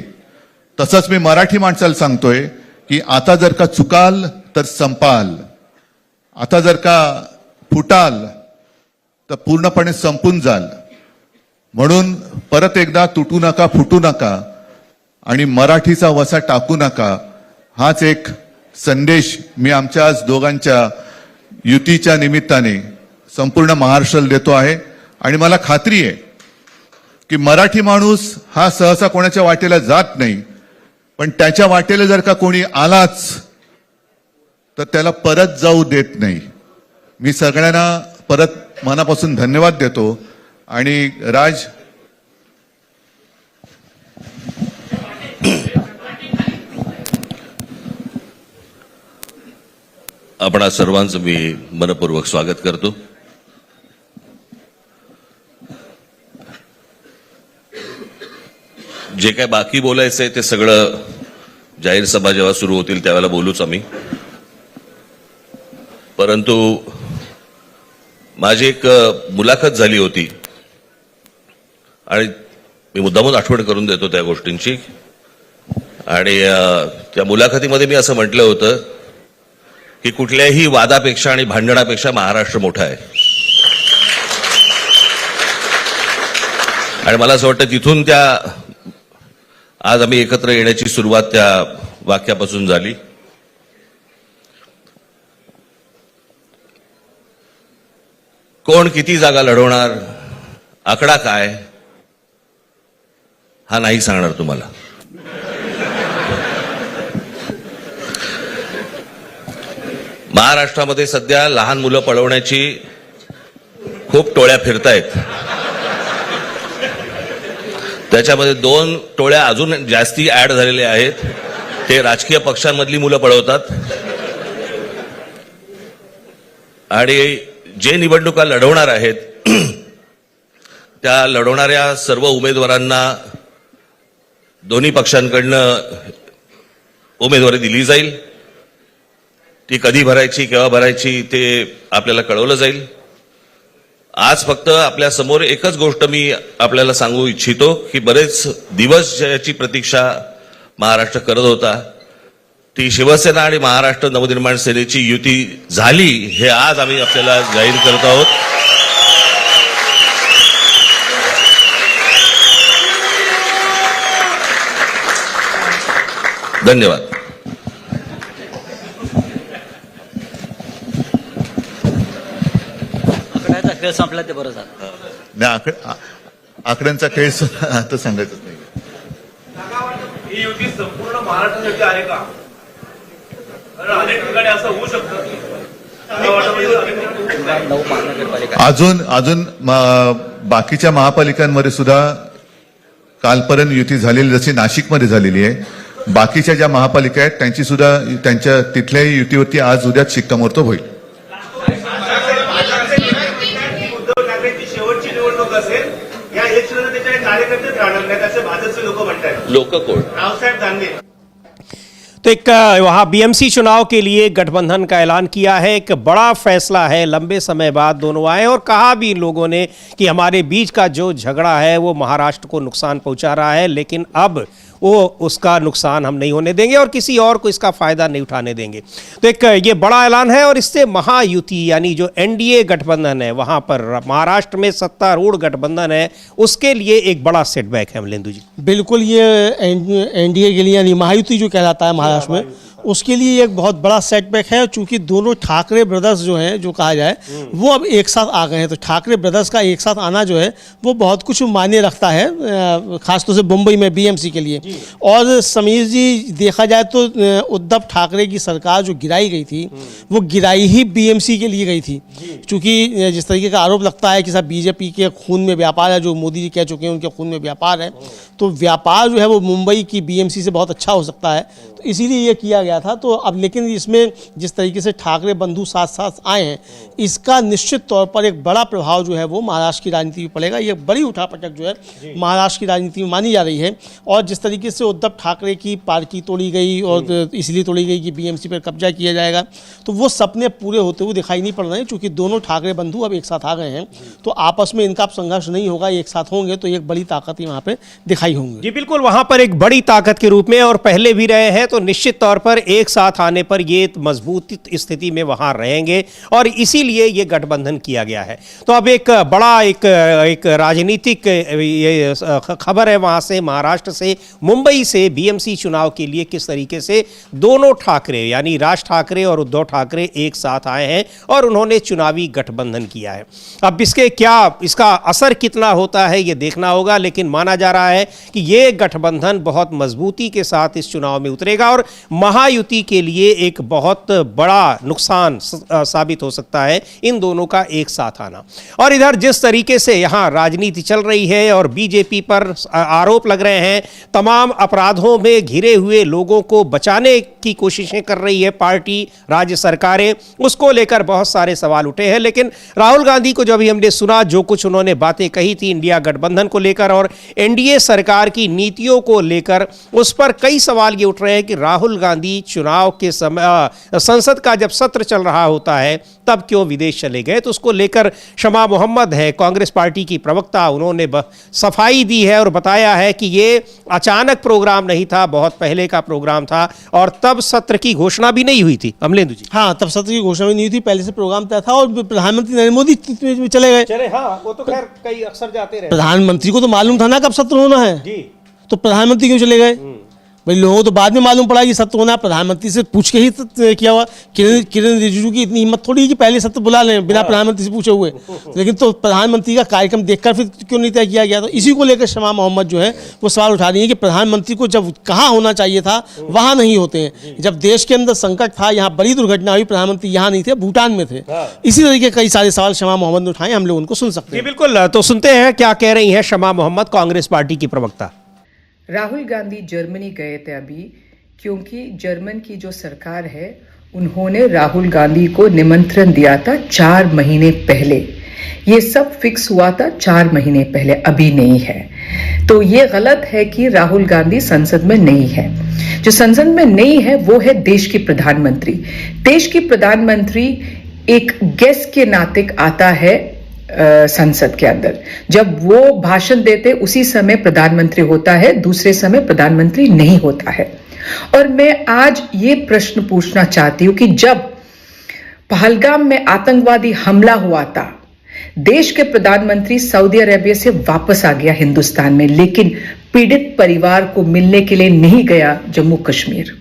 तसंच मी मराठी माणसाला सांगतोय की आता जर का चुकाल तर संपाल, आता जर का फुटाल तर पूर्णपणे संपून जाल. म्हणून परत एकदा तुटू नका, फुटू नका आणि मराठीचा वसा टाकू नका. हाच एक संदेश मी आमच्या आज दोघांच्या युतीच्या निमित्ताने संपूर्ण महाराष्ट्राला देतो आहे. आणि मला खात्री आहे की मराठी माणूस हा सहसा कोणाच्या वाटेला जात नाही, पण त्याच्या वाटेला जर का कोणी आलाच तर त्याला परत जाऊ देत नाही. मी सगळ्यांना परत मनापासून धन्यवाद देतो. आणि राज, आपण सर्वांचं मी मनपूर्वक स्वागत करतो. जे काय बाकी बोलायचंय ते सगळं जाहीर सभा जेव्हा सुरू होतील त्यावेळेला बोलूच आम्ही. परंतु माझी एक मुलाखत झाली होती आणि मी मुद्दामून आठवण करून देतो त्या गोष्टींची. आणि त्या मुलाखतीमध्ये मी असं म्हटलं होतं की कुठल्याही वादापेक्षा आणि भांडणापेक्षा महाराष्ट्र मोठा आहे. आणि मला असं वाटतं तिथून त्या आज आम्ही एकत्र येण्याची सुरुवात त्या वाक्यापासून झाली. कोण किती जागा लढवणार, आकडा काय, हा नाही सांगणार तुम्हाला. महाराष्ट्रामध्ये सध्या लहान मुलं पळवण्याची खूप टोळ्या फिरतायत. त्याच्यामध्ये 2 टोळ्या अजून जास्ती ऍड झालेल्या आहेत. ते राजकीय पक्षांमधली मुलं पळवतात आणि जे निवडणुका लढवणार आहेत त्या लढवणाऱ्या सर्व उमेदवारांना दोन्ही पक्षांकडनं उमेदवारी दिली जाईल. ती कधी भरायची, केव्हा भरायची ते आपल्याला कळवलं जाईल. आज फक्त आपल्या समोर एकच गोष्ट मी आपल्याला सांगू इच्छितो की बरेच दिवस ज्याची प्रतीक्षा महाराष्ट्र करत होता ती शिवसेना आणि महाराष्ट्र नवनिर्माण सेनेची युती झाली, हे आज आम्ही आपल्याला जाहीर करत आहोत. धन्यवाद. आकड्याचा खेळ संपला ते बरं झालं. नाही, आकड्यांचा खेळ आता सांगायचं नाही. ही युती संपूर्ण महाराष्ट्रासाठी आहे का? अनेक ठिकाणी असं होऊ शकतं. अजून बाकीच्या महापालिकांमध्ये सुद्धा कालपर्यंत युती झालेली, जशी नाशिकमध्ये झालेली आहे, बाकीच्या ज्या महापालिका आहेत त्यांची सुद्धा त्यांच्या तिथल्याही युतीवरती आज उद्याच शिक्कामोर्तब होईल. उद्धव ठाकरेंची शेवटची निवडणूक असेल, या इलेक्शनला त्याच्या कार्यकर्तेच राहणार नाहीत असे भाजपचे लोक म्हणतात. लोक कोण? रावसाहेब दानवे. तो एक वहाँ बीएमसी चुनाव के लिए गठबंधन का ऐलान किया है. एक बड़ा फैसला है, लंबे समय बाद दोनों आए और कहा भी इन लोगों ने कि हमारे बीच का जो झगड़ा है वो महाराष्ट्र को नुकसान पहुंचा रहा है, लेकिन अब वो उसका नुकसान हम नहीं होने देंगे और किसी और को इसका फ़ायदा नहीं उठाने देंगे. तो एक ये बड़ा ऐलान है और इससे महायुति यानी जो एनडीए गठबंधन है वहाँ पर महाराष्ट्र में सत्तारूढ़ गठबंधन है उसके लिए एक बड़ा सेटबैक है. अमलेंदु जी, बिल्कुल ये एनडीए के लिए यानी महायुति जो कहलाता है महाराष्ट्र में, उसके लिए एक बहुत बड़ा सेटबैक है। चूंकि दोनों ठाकरे ब्रदर्स जो हैं, जो कहा जाए, वो अब एक साथ आ गए हैं, तो ठाकरे ब्रदर्स का एक साथ आना जो है वो बहुत कुछ मायने रखता है, खासतौर से मुंबई में बीएमसी के लिए। और समीर जी, देखा जाए तो उद्धव ठाकरे की सरकार जो गिराई गई थी वो गिराई ही बीएमसी के लिए गई थी। चूंकि जिस तरीके का आरोप लगता है कि सब बीजेपी के खून में व्यापार है, जो मोदी जी कह चुके हैं उनके खून में व्यापार है, तो व्यापार जो है वो मुंबई की बीएमसी से बहुत अच्छा हो सकता है, तो इसीलिए ये किया गया था। तो अब लेकिन इसमें जिस तरीके से ठाकरे बंधु साथ साथ आए हैं, इसका निश्चित तौर पर एक बड़ा प्रभाव जो है वो महाराष्ट्र की राजनीति में पड़ेगा। ये बड़ी उठापटक जो है महाराष्ट्र की राजनीति में मानी जा रही है। और जिस तरीके से उद्धव ठाकरे की पार्टी तोड़ी गई और इसलिए तोड़ी गई कि बीएमसी पर कब्जा किया जाएगा, तो वो सपने पूरे होते हुए दिखाई नहीं पड़ रहे हैं। चूँकि दोनों ठाकरे बंधु अब एक साथ आ गए हैं, तो आपस में इनका संघर्ष नहीं होगा, एक साथ होंगे तो एक बड़ी ताकत ही वहाँ पर दिखाई होंगी। जी बिल्कुल, वहां पर एक बड़ी ताकत के रूप में और पहले भी रहे हैं, तो निश्चित तौर पर एक साथ आने पर ये मजबूत स्थिति में वहां रहेंगे और इसीलिए ये गठबंधन किया गया है। तो अब एक बड़ा एक राजनीतिक ये खबर है वहां से, महाराष्ट्र से, मुंबई से बीएमसी चुनाव के लिए किस तरीके से दोनों ठाकरे यानी राज ठाकरे और उद्धव ठाकरे एक साथ आए हैं और उन्होंने चुनावी गठबंधन किया है। अब इसका असर कितना होता है ये देखना होगा, लेकिन माना जा रहा है कि ये गठबंधन बहुत मजबूती के साथ इस चुनाव में उतरेगा और महायुति के लिए एक बहुत बड़ा नुकसान साबित हो सकता है इन दोनों का एक साथ आना। और इधर जिस तरीके से यहाँ राजनीति चल रही है और बीजेपी पर आरोप लग रहे हैं, तमाम अपराधों में घिरे हुए लोगों को बचाने की कोशिशें कर रही है पार्टी, राज्य सरकारें, उसको लेकर बहुत सारे सवाल उठे हैं। लेकिन राहुल गांधी को जो अभी हमने सुना, जो कुछ उन्होंने बातें कही थी इंडिया गठबंधन को लेकर और एनडीए सरकार की नीतियों को लेकर, उस पर कई सवाल ये उठ रहे हैं कि राहुल गांधी चुनाव के समय संसद का जब सत्र चल रहा होता है तब क्यों विदेश चले गए। तो उसको लेकर शमा मोहम्मद है कांग्रेस पार्टी की प्रवक्ता, उन्होंने सफाई दी है और बताया है कि ये अचानक प्रोग्राम नहीं था, बहुत पहले का प्रोग्राम था और तब सत्र की घोषणा भी नहीं हुई थी। अमलेंदु जी, हाँ, तब सत्र की घोषणा भी नहीं हुई थी, पहले से प्रोग्राम तय था और प्रधानमंत्री नरेंद्र मोदी चले गए। हाँ, वो तो खैर कई अक्सर जाते रहे। प्रधानमंत्री को तो मालूम था ना कब सत्र होना है जी, तो प्रधानमंत्री क्यों चले गए भाई? लोगों को तो बाद में मालूम पड़ा कि सत्र होना, प्रधानमंत्री से पूछ के ही किया हुआ। किरण रिजिजू की इतनी हिम्मत थोड़ी कि पहले सत्र बुला लें बिना प्रधानमंत्री से पूछे हुए। लेकिन तो प्रधानमंत्री का कार्यक्रम देखकर फिर क्यों नहीं तय किया गया? तो इसी को लेकर शमा मोहम्मद जो है वो सवाल उठा रही है कि प्रधानमंत्री को जब कहाँ होना चाहिए था वहाँ नहीं होते हैं। जब देश के अंदर संकट था, यहाँ बड़ी दुर्घटना हुई, प्रधानमंत्री यहाँ नहीं थे, भूटान में थे। इसी तरीके कई सारे सवाल शमा मोहम्मद ने उठाए, हम लोग उनको सुन सकते हैं। बिल्कुल, तो सुनते हैं क्या कह रही हैं शमा मोहम्मद, कांग्रेस पार्टी की प्रवक्ता। राहुल गांधी जर्मनी गए थे अभी, क्योंकि जर्मन की जो सरकार है उन्होंने राहुल गांधी को निमंत्रण दिया था 4 महीने पहले। ये सब फिक्स हुआ था 4 महीने पहले, अभी नहीं है। तो ये गलत है कि राहुल गांधी संसद में नहीं है। जो संसद में नहीं है वो है देश की प्रधानमंत्री। देश की प्रधानमंत्री एक गेस्ट के नाते आता है संसद के अंदर। जब वो भाषण देते उसी समय प्रधानमंत्री होता है, दूसरे समय प्रधानमंत्री नहीं होता है। और मैं आज ये प्रश्न पूछना चाहती हूं कि जब पहलगाम में आतंकवादी हमला हुआ था, देश के प्रधानमंत्री सऊदी अरेबिया से वापस आ गया हिंदुस्तान में, लेकिन पीड़ित परिवार को मिलने के लिए नहीं गया जम्मू कश्मीर।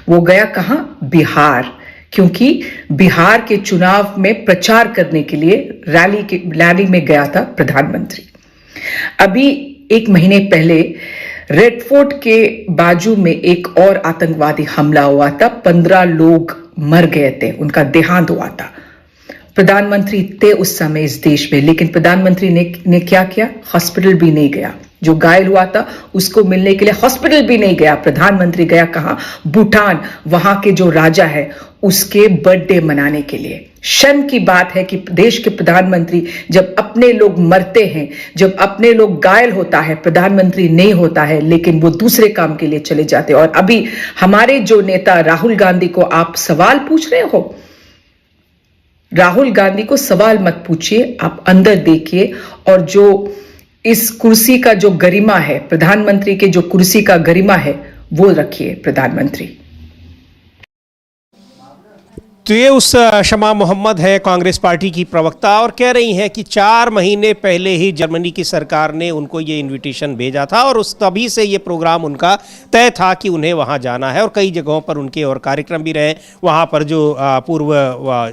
वो गया कहां? बिहार, क्योंकि बिहार के चुनाव में प्रचार करने के लिए रैली में गया था प्रधानमंत्री। अभी 1 महीने पहले रेड फोर्ट के बाजू में एक और आतंकवादी हमला हुआ था, 15 लोग मर गए थे, उनका देहांत हुआ था। प्रधानमंत्री थे उस समय इस देश में, लेकिन प्रधानमंत्री ने क्या किया? हॉस्पिटल भी नहीं गया। जो घायल हुआ था उसको मिलने के लिए हॉस्पिटल भी नहीं गया। प्रधानमंत्री गया कहां? भूटान, वहां के जो राजा है उसके बर्थडे मनाने के लिए। शर्म की बात है कि देश के प्रधानमंत्री जब अपने लोग मरते हैं, जब अपने लोग घायल होता है, प्रधानमंत्री नहीं होता है, लेकिन वो दूसरे काम के लिए चले जाते हैं। और अभी हमारे जो नेता राहुल गांधी को आप सवाल पूछ रहे हो, राहुल गांधी को सवाल मत पूछिए, आप अंदर देखिए। और जो इस कुर्सी का जो गरिमा है, प्रधानमंत्री के जो कुर्सी का गरिमा है, वो रखिए प्रधानमंत्री। तो ये उस शमा मोहम्मद है, कांग्रेस पार्टी की प्रवक्ता, और कह रही हैं कि 4 महीने पहले ही जर्मनी की सरकार ने उनको ये इनविटेशन भेजा था और उस तभी से ये प्रोग्राम उनका तय था कि उन्हें वहाँ जाना है, और कई जगहों पर उनके और कार्यक्रम भी रहे। वहाँ पर जो पूर्व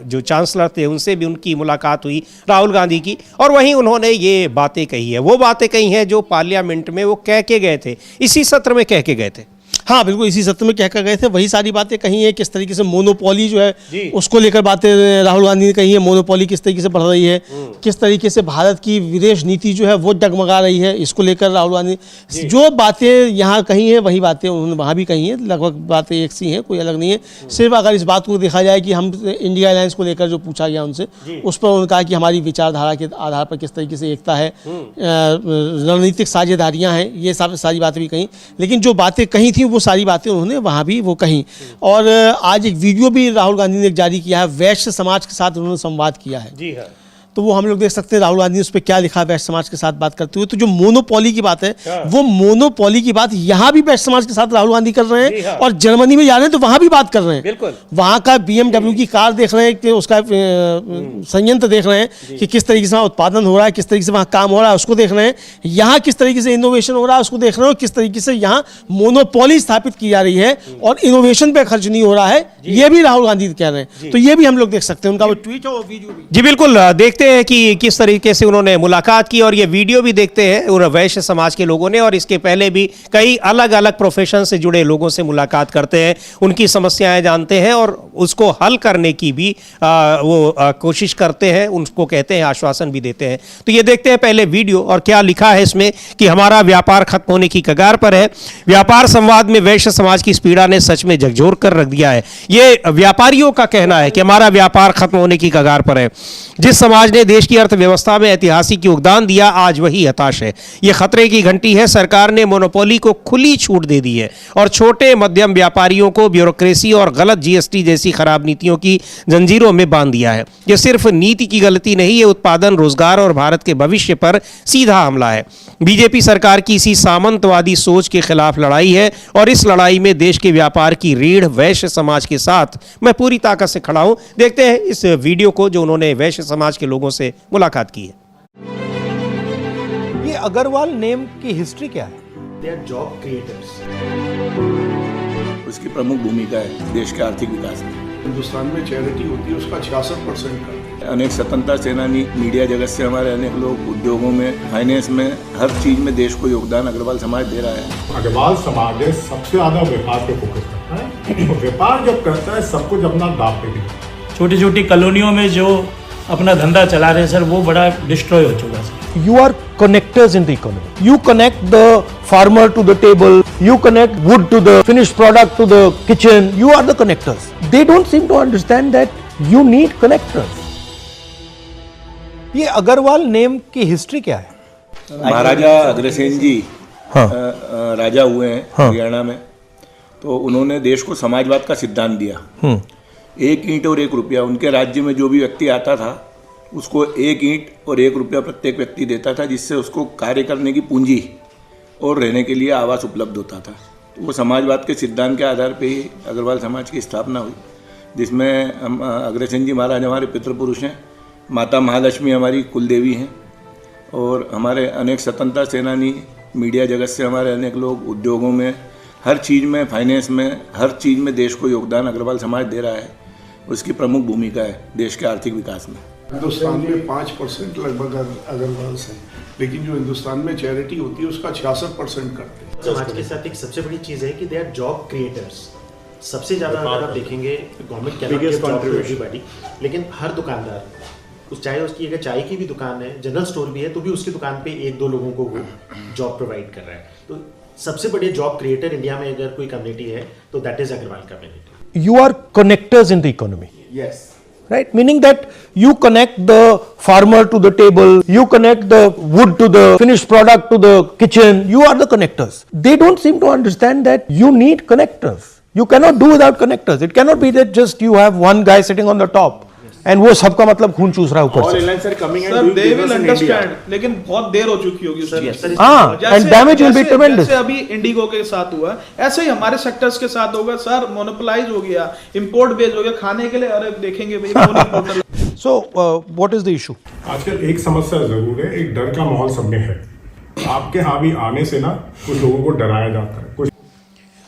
जो चांसलर थे उनसे भी उनकी मुलाकात हुई, राहुल गांधी की, और वहीं उन्होंने ये बातें कही है, वो बातें कही हैं जो पार्लियामेंट में वो कह के गए थे, इसी सत्र में कह के गए थे। हाँ बिल्कुल, इसी सत्र में कहकर गए थे, वही सारी बातें कही हैं। किस तरीके से मोनोपोली जो है उसको लेकर बातें राहुल गांधी ने कही है, मोनोपोली किस तरीके से बढ़ रही है, किस तरीके से भारत की विदेश नीति जो है वो डगमगा रही है, इसको लेकर राहुल गांधी जो बातें यहाँ कही हैं वही बातें उन्होंने वहाँ भी कही हैं। लगभग बातें एक सी हैं, कोई अलग नहीं है। सिर्फ अगर इस बात को देखा जाए कि हम इंडिया अलायंस को लेकर जो पूछा गया उनसे, उस पर उन्होंने कहा कि हमारी विचारधारा के आधार पर किस तरीके से एकता है, रणनीतिक साझेदारियाँ हैं, ये सारी बातें भी कहीं। लेकिन जो बातें कही थी वो सारी बातें उन्होंने वहाँ भी वो कहीं। और आज एक वीडियो भी राहुल गांधी ने जारी किया है, वैश्य समाज के साथ उन्होंने संवाद किया है। जी हाँ, तो वो हम लोग देख सकते हैं राहुल गांधी ने उस पर क्या लिखा है वैश्य समाज के साथ बात करते हुए। तो जो मोनोपोली की बात है, वो मोनोपोली की बात यहाँ भी वैश्य समाज के साथ राहुल गांधी कर रहे हैं, और जर्मनी में जा रहे हैं तो वहाँ भी बात कर रहे हैं। बिल्कुल, वहाँ का BMW की कार देख रहे हैं कि उसका संयंत्र देख रहे हैं कि किस तरीके से वहाँ उत्पादन हो रहा है, किस तरीके से वहाँ काम हो रहा है, उसको देख रहे हैं। यहाँ किस तरीके से इनोवेशन हो रहा है उसको देख रहे हैं, किस तरीके से यहाँ मोनोपोली स्थापित की जा रही है और इनोवेशन पे खर्च नहीं हो रहा है, ये भी राहुल गांधी कह रहे हैं। तो ये भी हम लोग देख सकते हैं, उनका वो ट्वीट और वीडियो भी। जी बिल्कुल, देखते हैं कि किस तरीके से उन्होंने मुलाकात की, और ये वीडियो भी देखते हैं उन वैश्य समाज के लोगों ने, और इसके पहले भी कई अलग अलग प्रोफेशन से जुड़े लोगों से मुलाकात करते हैं, उनकी समस्याएं जानते हैं और उसको हल करने की भी कोशिश करते हैं, उनको कहते हैं, आश्वासन भी देते हैं। तो ये देखते हैं पहले वीडियो, और क्या लिखा है इसमें कि हमारा व्यापार खत्म होने की कगार पर है। व्यापार संवाद में वैश्य समाज की इस पीड़ा ने सच में झकझोर कर रख दिया है। ये व्यापारियों का कहना है कि हमारा व्यापार खत्म होने की कगार पर है। जिस समाज ने देश की अर्थव्यवस्था में ऐतिहासिक योगदान दिया, आज वही हताश है। ये खतरे की घंटी है। सरकार ने मोनोपोली को खुली छूट दे दी है और छोटे मध्यम व्यापारियों को ब्यूरोक्रेसी और गलत GST जैसी खराब नीतियों की जंजीरों में बांध दिया है। ये सिर्फ नीति की गलती नहीं, ये उत्पादन, रोजगार और भारत के भविष्य पर सीधा हमला है। बीजेपी सरकार की इसी सामंतवादी सोच के खिलाफ लड़ाई है, और इस लड़ाई में देश के व्यापार की रीढ़ वैश्य समाज के साथ मैं पूरी ताकत से खड़ा हूं। देखते हैं इस वीडियो को जो उन्होंने वैश्य समाज के लोगों से मुलाकात की है। ये अग्रवाल नेम की हिस्ट्री क्या है? They are job creators. उसकी प्रमुख भूमिका है देश के आर्थिक विकास में। हिंदुस्तान में चैरिटी होती है उसका 66% का। अनेक स्वतंत्रता सेनानी, मीडिया जगत से हमारे अनेक लोग, उद्योगों में, फाइनेंस में, हर चीज में देश को योगदान अग्रवाल समाज दे रहा है। अग्रवाल समाज सबसे ज्यादा व्यापार पे फोकस करता है। तो व्यापार जब करता है सब कुछ अपना दाव पे भी। छोटी छोटी कॉलोनियों में जो अपना धंधा चला रहे सर, वो बड़ा डिस्ट्रॉय हो चुका है। You are connectors in the economy. You connect the farmer to the table. You connect wood to the finished product to the kitchen. You are the connectors. They don't seem to understand that you need connectors. ये अग्रवाल नेम की हिस्ट्री क्या है? महाराजा अग्रसेन जी राजा हुए हैं हरियाणा में, तो उन्होंने देश को समाजवाद का सिद्धांत दिया। 1 ईंट और 1 रुपया, उनके राज्य में जो भी व्यक्ति आता था उसको 1 ईंट और 1 रुपया प्रत्येक व्यक्ति देता था, जिससे उसको कार्य करने की पूंजी और रहने के लिए आवास उपलब्ध होता था। तो वो समाजवाद के सिद्धांत के आधार पे ही अग्रवाल समाज की स्थापना हुई, जिसमें हम अग्रसेन जी महाराज हमारे पितृपुरुष हैं, माता महालक्ष्मी हमारी कुलदेवी हैं, और हमारे अनेक स्वतंत्रता सेनानी, मीडिया जगत से हमारे अनेक लोग, उद्योगों में, हर चीज़ में, फाइनेंस में, हर चीज़ में देश को योगदान अग्रवाल समाज दे रहा है। उसकी प्रमुख भूमिका है देश के आर्थिक विकास में। हिंदुस्तान में 5% लगभग अग्रवाल हैं, लेकिन जो हिंदुस्तान में चैरिटी होती है उसका 66% करते हैं। समाज के साथ एक सबसे बड़ी चीज़ है कि दे आर जॉब क्रिएटर्स। सबसे ज़्यादा अगर आप देखेंगे government can not give job to everybody, लेकिन हर दुकानदार, चाहे उसकी अगर चाय की भी दुकान है, जनरल स्टोर भी है, तो भी उसकी दुकान पे 1-2 लोगों को वो जॉब प्रोवाइड कर रहा है। तो सबसे बड़े जॉब क्रिएटर इंडिया में अगर कोई कम्युनिटी है तो that is Agarwal community. You are connectors in the economy. Yes. Right? Meaning that you connect the farmer to the table, you connect the wood to the finished product to the kitchen, you are the connectors. They don't seem to understand that you need connectors. You cannot do without connectors. It cannot be that just you have one guy sitting on the top and वो सबका मतलब खून चूस रहा है ऊपर से। सर दे विल अंडरस्टैंड, लेकिन बहुत देर हो चुकी होगी सर। हाँ, एंड डैमेज विल बी ट्रेमेंडस। जैसे अभी इंडिगो के साथ हुआ, ऐसे ही हमारे सेक्टर्स के साथ होगा सर। मोनोपोलाइज हो गया, इंपोर्ट बेस्ड हो गया, खाने के लिए अरे देखेंगे भाई कौन importer. So what is the issue? आजकल एक समस्या जरूर है, एक डर का माहौल सब में है। आपके हावी आने से ना कुछ लोगों को डराया जाता है, कुछ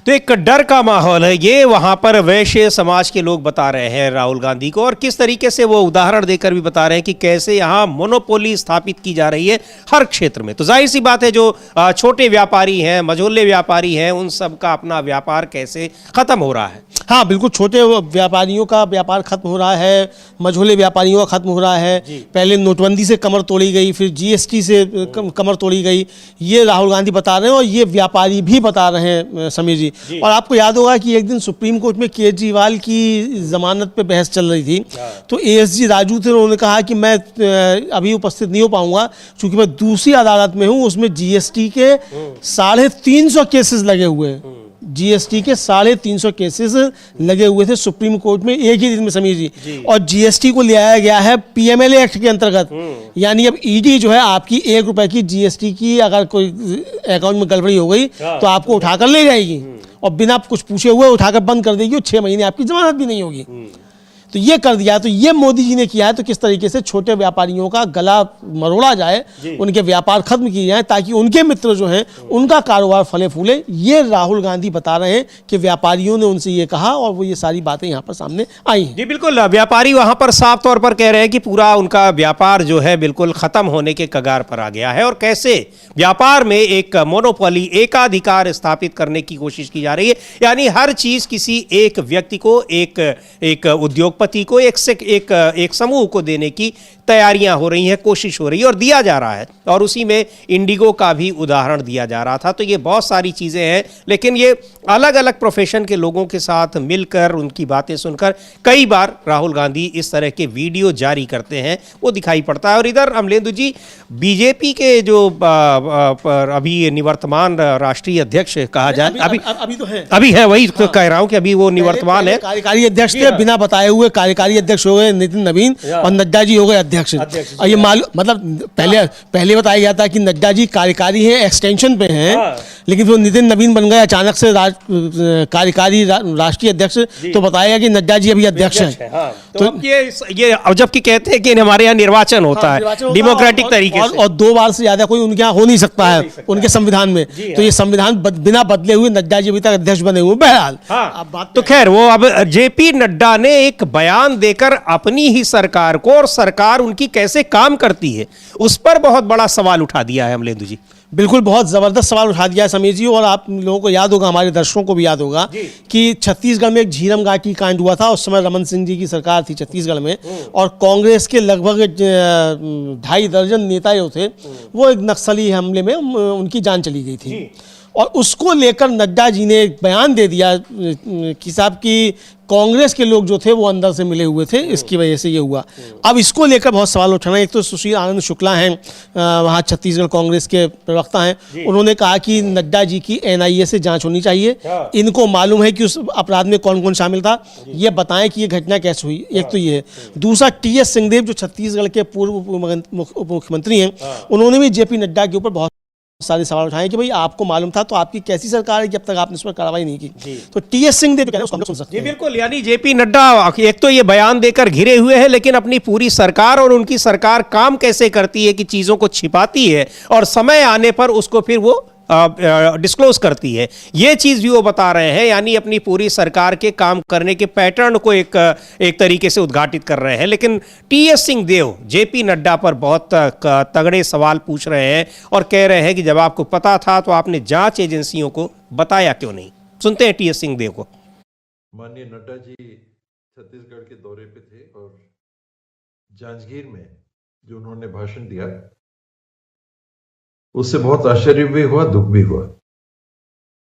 तो एक डर का माहौल है, ये वहां पर वैश्य समाज के लोग बता रहे हैं राहुल गांधी को, और किस तरीके से वो उदाहरण देकर भी बता रहे हैं कि कैसे यहाँ मोनोपोली स्थापित की जा रही है हर क्षेत्र में। तो जाहिर सी बात है जो छोटे व्यापारी हैं, मझोले व्यापारी हैं, उन सब का अपना व्यापार कैसे खत्म हो रहा है। हाँ बिल्कुल, छोटे व्यापारियों का व्यापार खत्म हो रहा है, मझोले व्यापारियों का खत्म हो रहा है। पहले नोटबंदी से कमर तोड़ी गई, फिर जीएसटी से कमर तोड़ी गई, ये राहुल गांधी बता रहे हैं और ये व्यापारी भी बता रहे हैं समीर जी। और आपको याद होगा कि एक दिन सुप्रीम कोर्ट में केजरीवाल की जमानत पे बहस चल रही थी, तो एएसजी राजू थे, उन्होंने कहा कि मैं अभी उपस्थित नहीं हो पाऊंगा क्योंकि मैं दूसरी अदालत में हूं, उसमें जीएसटी के 350 केसेस लगे हुए हैं। जीएसटी के 350 केसेस लगे हुए थे सुप्रीम कोर्ट में एक ही दिन में समीर जी। और जीएसटी को ले आया गया है पीएमएलए एक्ट के अंतर्गत, यानी अब ईडी जो है आपकी 1 रुपए की जीएसटी की अगर कोई अकाउंट में गड़बड़ी हो गई तो आपको उठाकर ले जाएगी और बिना कुछ पूछे हुए उठाकर बंद कर देगी और 6 महीने आपकी जमानत भी नहीं होगी। तो ये कर दिया, तो ये मोदी जी ने किया है। तो किस तरीके से छोटे व्यापारियों का गला मरोड़ा जाए, उनके व्यापार खत्म किए जाए ताकि उनके मित्र जो हैं उनका कारोबार फले फूले, ये राहुल गांधी बता रहे हैं कि व्यापारियों ने उनसे ये कहा और वो ये सारी बातें यहाँ पर सामने आई हैं। जी बिल्कुल, व्यापारी वहां पर साफ तौर पर कह रहे हैं कि पूरा उनका व्यापार जो है बिल्कुल खत्म होने के कगार पर आ गया है और कैसे व्यापार में एक मोनोपोली, एकाधिकार स्थापित करने की कोशिश की जा रही है। यानी हर चीज किसी एक व्यक्ति को, एक उद्योगपति को, एक समूह को देने की तैयारियां हो रही हैं, कोशिश हो रही है और दिया जा रहा है। और उसी में इंडिगो का भी उदाहरण दिया जा रहा था। तो ये बहुत सारी चीजें हैं, लेकिन ये अलग अलग प्रोफेशन के लोगों के साथ मिलकर उनकी बातें सुनकर कई बार राहुल गांधी इस तरह के वीडियो जारी करते हैं, वो दिखाई पड़ता है। और इधर अमलेंदु जी, बीजेपी के जो अभी निवर्तमान राष्ट्रीय अध्यक्ष कहा जाए, अभी तो है, अभी है, वही तो कह रहा हूं कि अभी वो निवर्तमान है, कार्यकारी अध्यक्ष थे, बिना बताए हुए कार्यकारी अध्यक्ष हो गए नितिन नवीन और नड्डा जी हो गए अध्यक्ष। और ये मतलब पहले बताया गया था कि नड्डा जी कार्यकारी हैं, एक्सटेंशन पे हैं, लेकिन फिर नितिन नवीन बन गए अचानक से कार्यकारी राष्ट्रीय अध्यक्ष, तो बताया कि नड्डा जी अभी अध्यक्ष हैं। तो ये जबकि कहते हैं कि हमारे यहाँ निर्वाचन होता है डेमोक्रेटिक तरीके से, और 2 बार से ज्यादा कोई उनके यहाँ हो नहीं सकता है उनके संविधान में। तो ये संविधान बिना बदले हुए नड्डा जी अभी तक अध्यक्ष बने हुए। बहरहाल अब बात तो खैर वो, अब जेपी नड्डा ने एक बयान देकर अपनी ही सरकार को और सरकार उनकी कैसे काम करती है उस पर बहुत बड़ा सवाल उठा दिया है अमलेंदु जी। बिल्कुल, बहुत ज़बरदस्त सवाल उठा दिया है समीर जी। और आप लोगों को याद होगा, हमारे दर्शकों को भी याद होगा कि छत्तीसगढ़ में एक झीरम घाटी कांड हुआ था। उस समय रमन सिंह जी की सरकार थी छत्तीसगढ़ में, और कांग्रेस के लगभग 2.5 दर्जन नेता जो थे वो एक नक्सली हमले में उनकी जान चली गई थी। और उसको लेकर नड्डा जी ने एक बयान दे दिया कि साहब की कांग्रेस के लोग जो थे वो अंदर से मिले हुए थे, इसकी वजह से ये हुआ। अब इसको लेकर बहुत सवाल उठाना। एक तो सुशील आनंद शुक्ला हैं, वहाँ छत्तीसगढ़ कांग्रेस के प्रवक्ता हैं, उन्होंने कहा कि नड्डा जी की एनआईए से जांच होनी चाहिए, इनको मालूम है कि उस अपराध में कौन कौन शामिल था, ये बताएं कि ये घटना कैसे हुई। एक तो ये है। दूसरा, टीएस सिंहदेव जो छत्तीसगढ़ के पूर्व उप मुख्यमंत्री हैं, उन्होंने भी जेपी नड्डा के ऊपर बहुत सारे सवाल उठाए कि भाई आपको मालूम था तो आपकी कैसी सरकार है जब तक आपने इस पर कार्रवाई नहीं की। तो टीएस सिंहदेव कहना उसको हम सुन सकते हैं। बिल्कुल, यानी जेपी नड्डा एक तो ये बयान देकर घिरे हुए हैं, लेकिन अपनी पूरी सरकार और उनकी सरकार काम कैसे करती है कि चीजों को छिपाती है और समय आने पर उसको फिर वो डिस्क्लोज करती है, ये चीज भी वो बता रहे हैं। यानी अपनी पूरी सरकार के काम करने के पैटर्न को एक तरीके से उद्घाटित कर रहे हैं। लेकिन टीएस सिंहदेव जेपी नड्डा पर बहुत तगड़े सवाल पूछ रहे हैं और कह रहे हैं कि जब आपको पता था तो आपने जांच एजेंसियों को बताया क्यों नहीं। सुनते हैं टीएस सिंहदेव को। माननीय नड्डा जी छत्तीसगढ़ के दौरे पे थे और जांजगीर में जो उन्होंने भाषण दिया उससे बहुत आश्चर्य भी हुआ, दुख भी हुआ।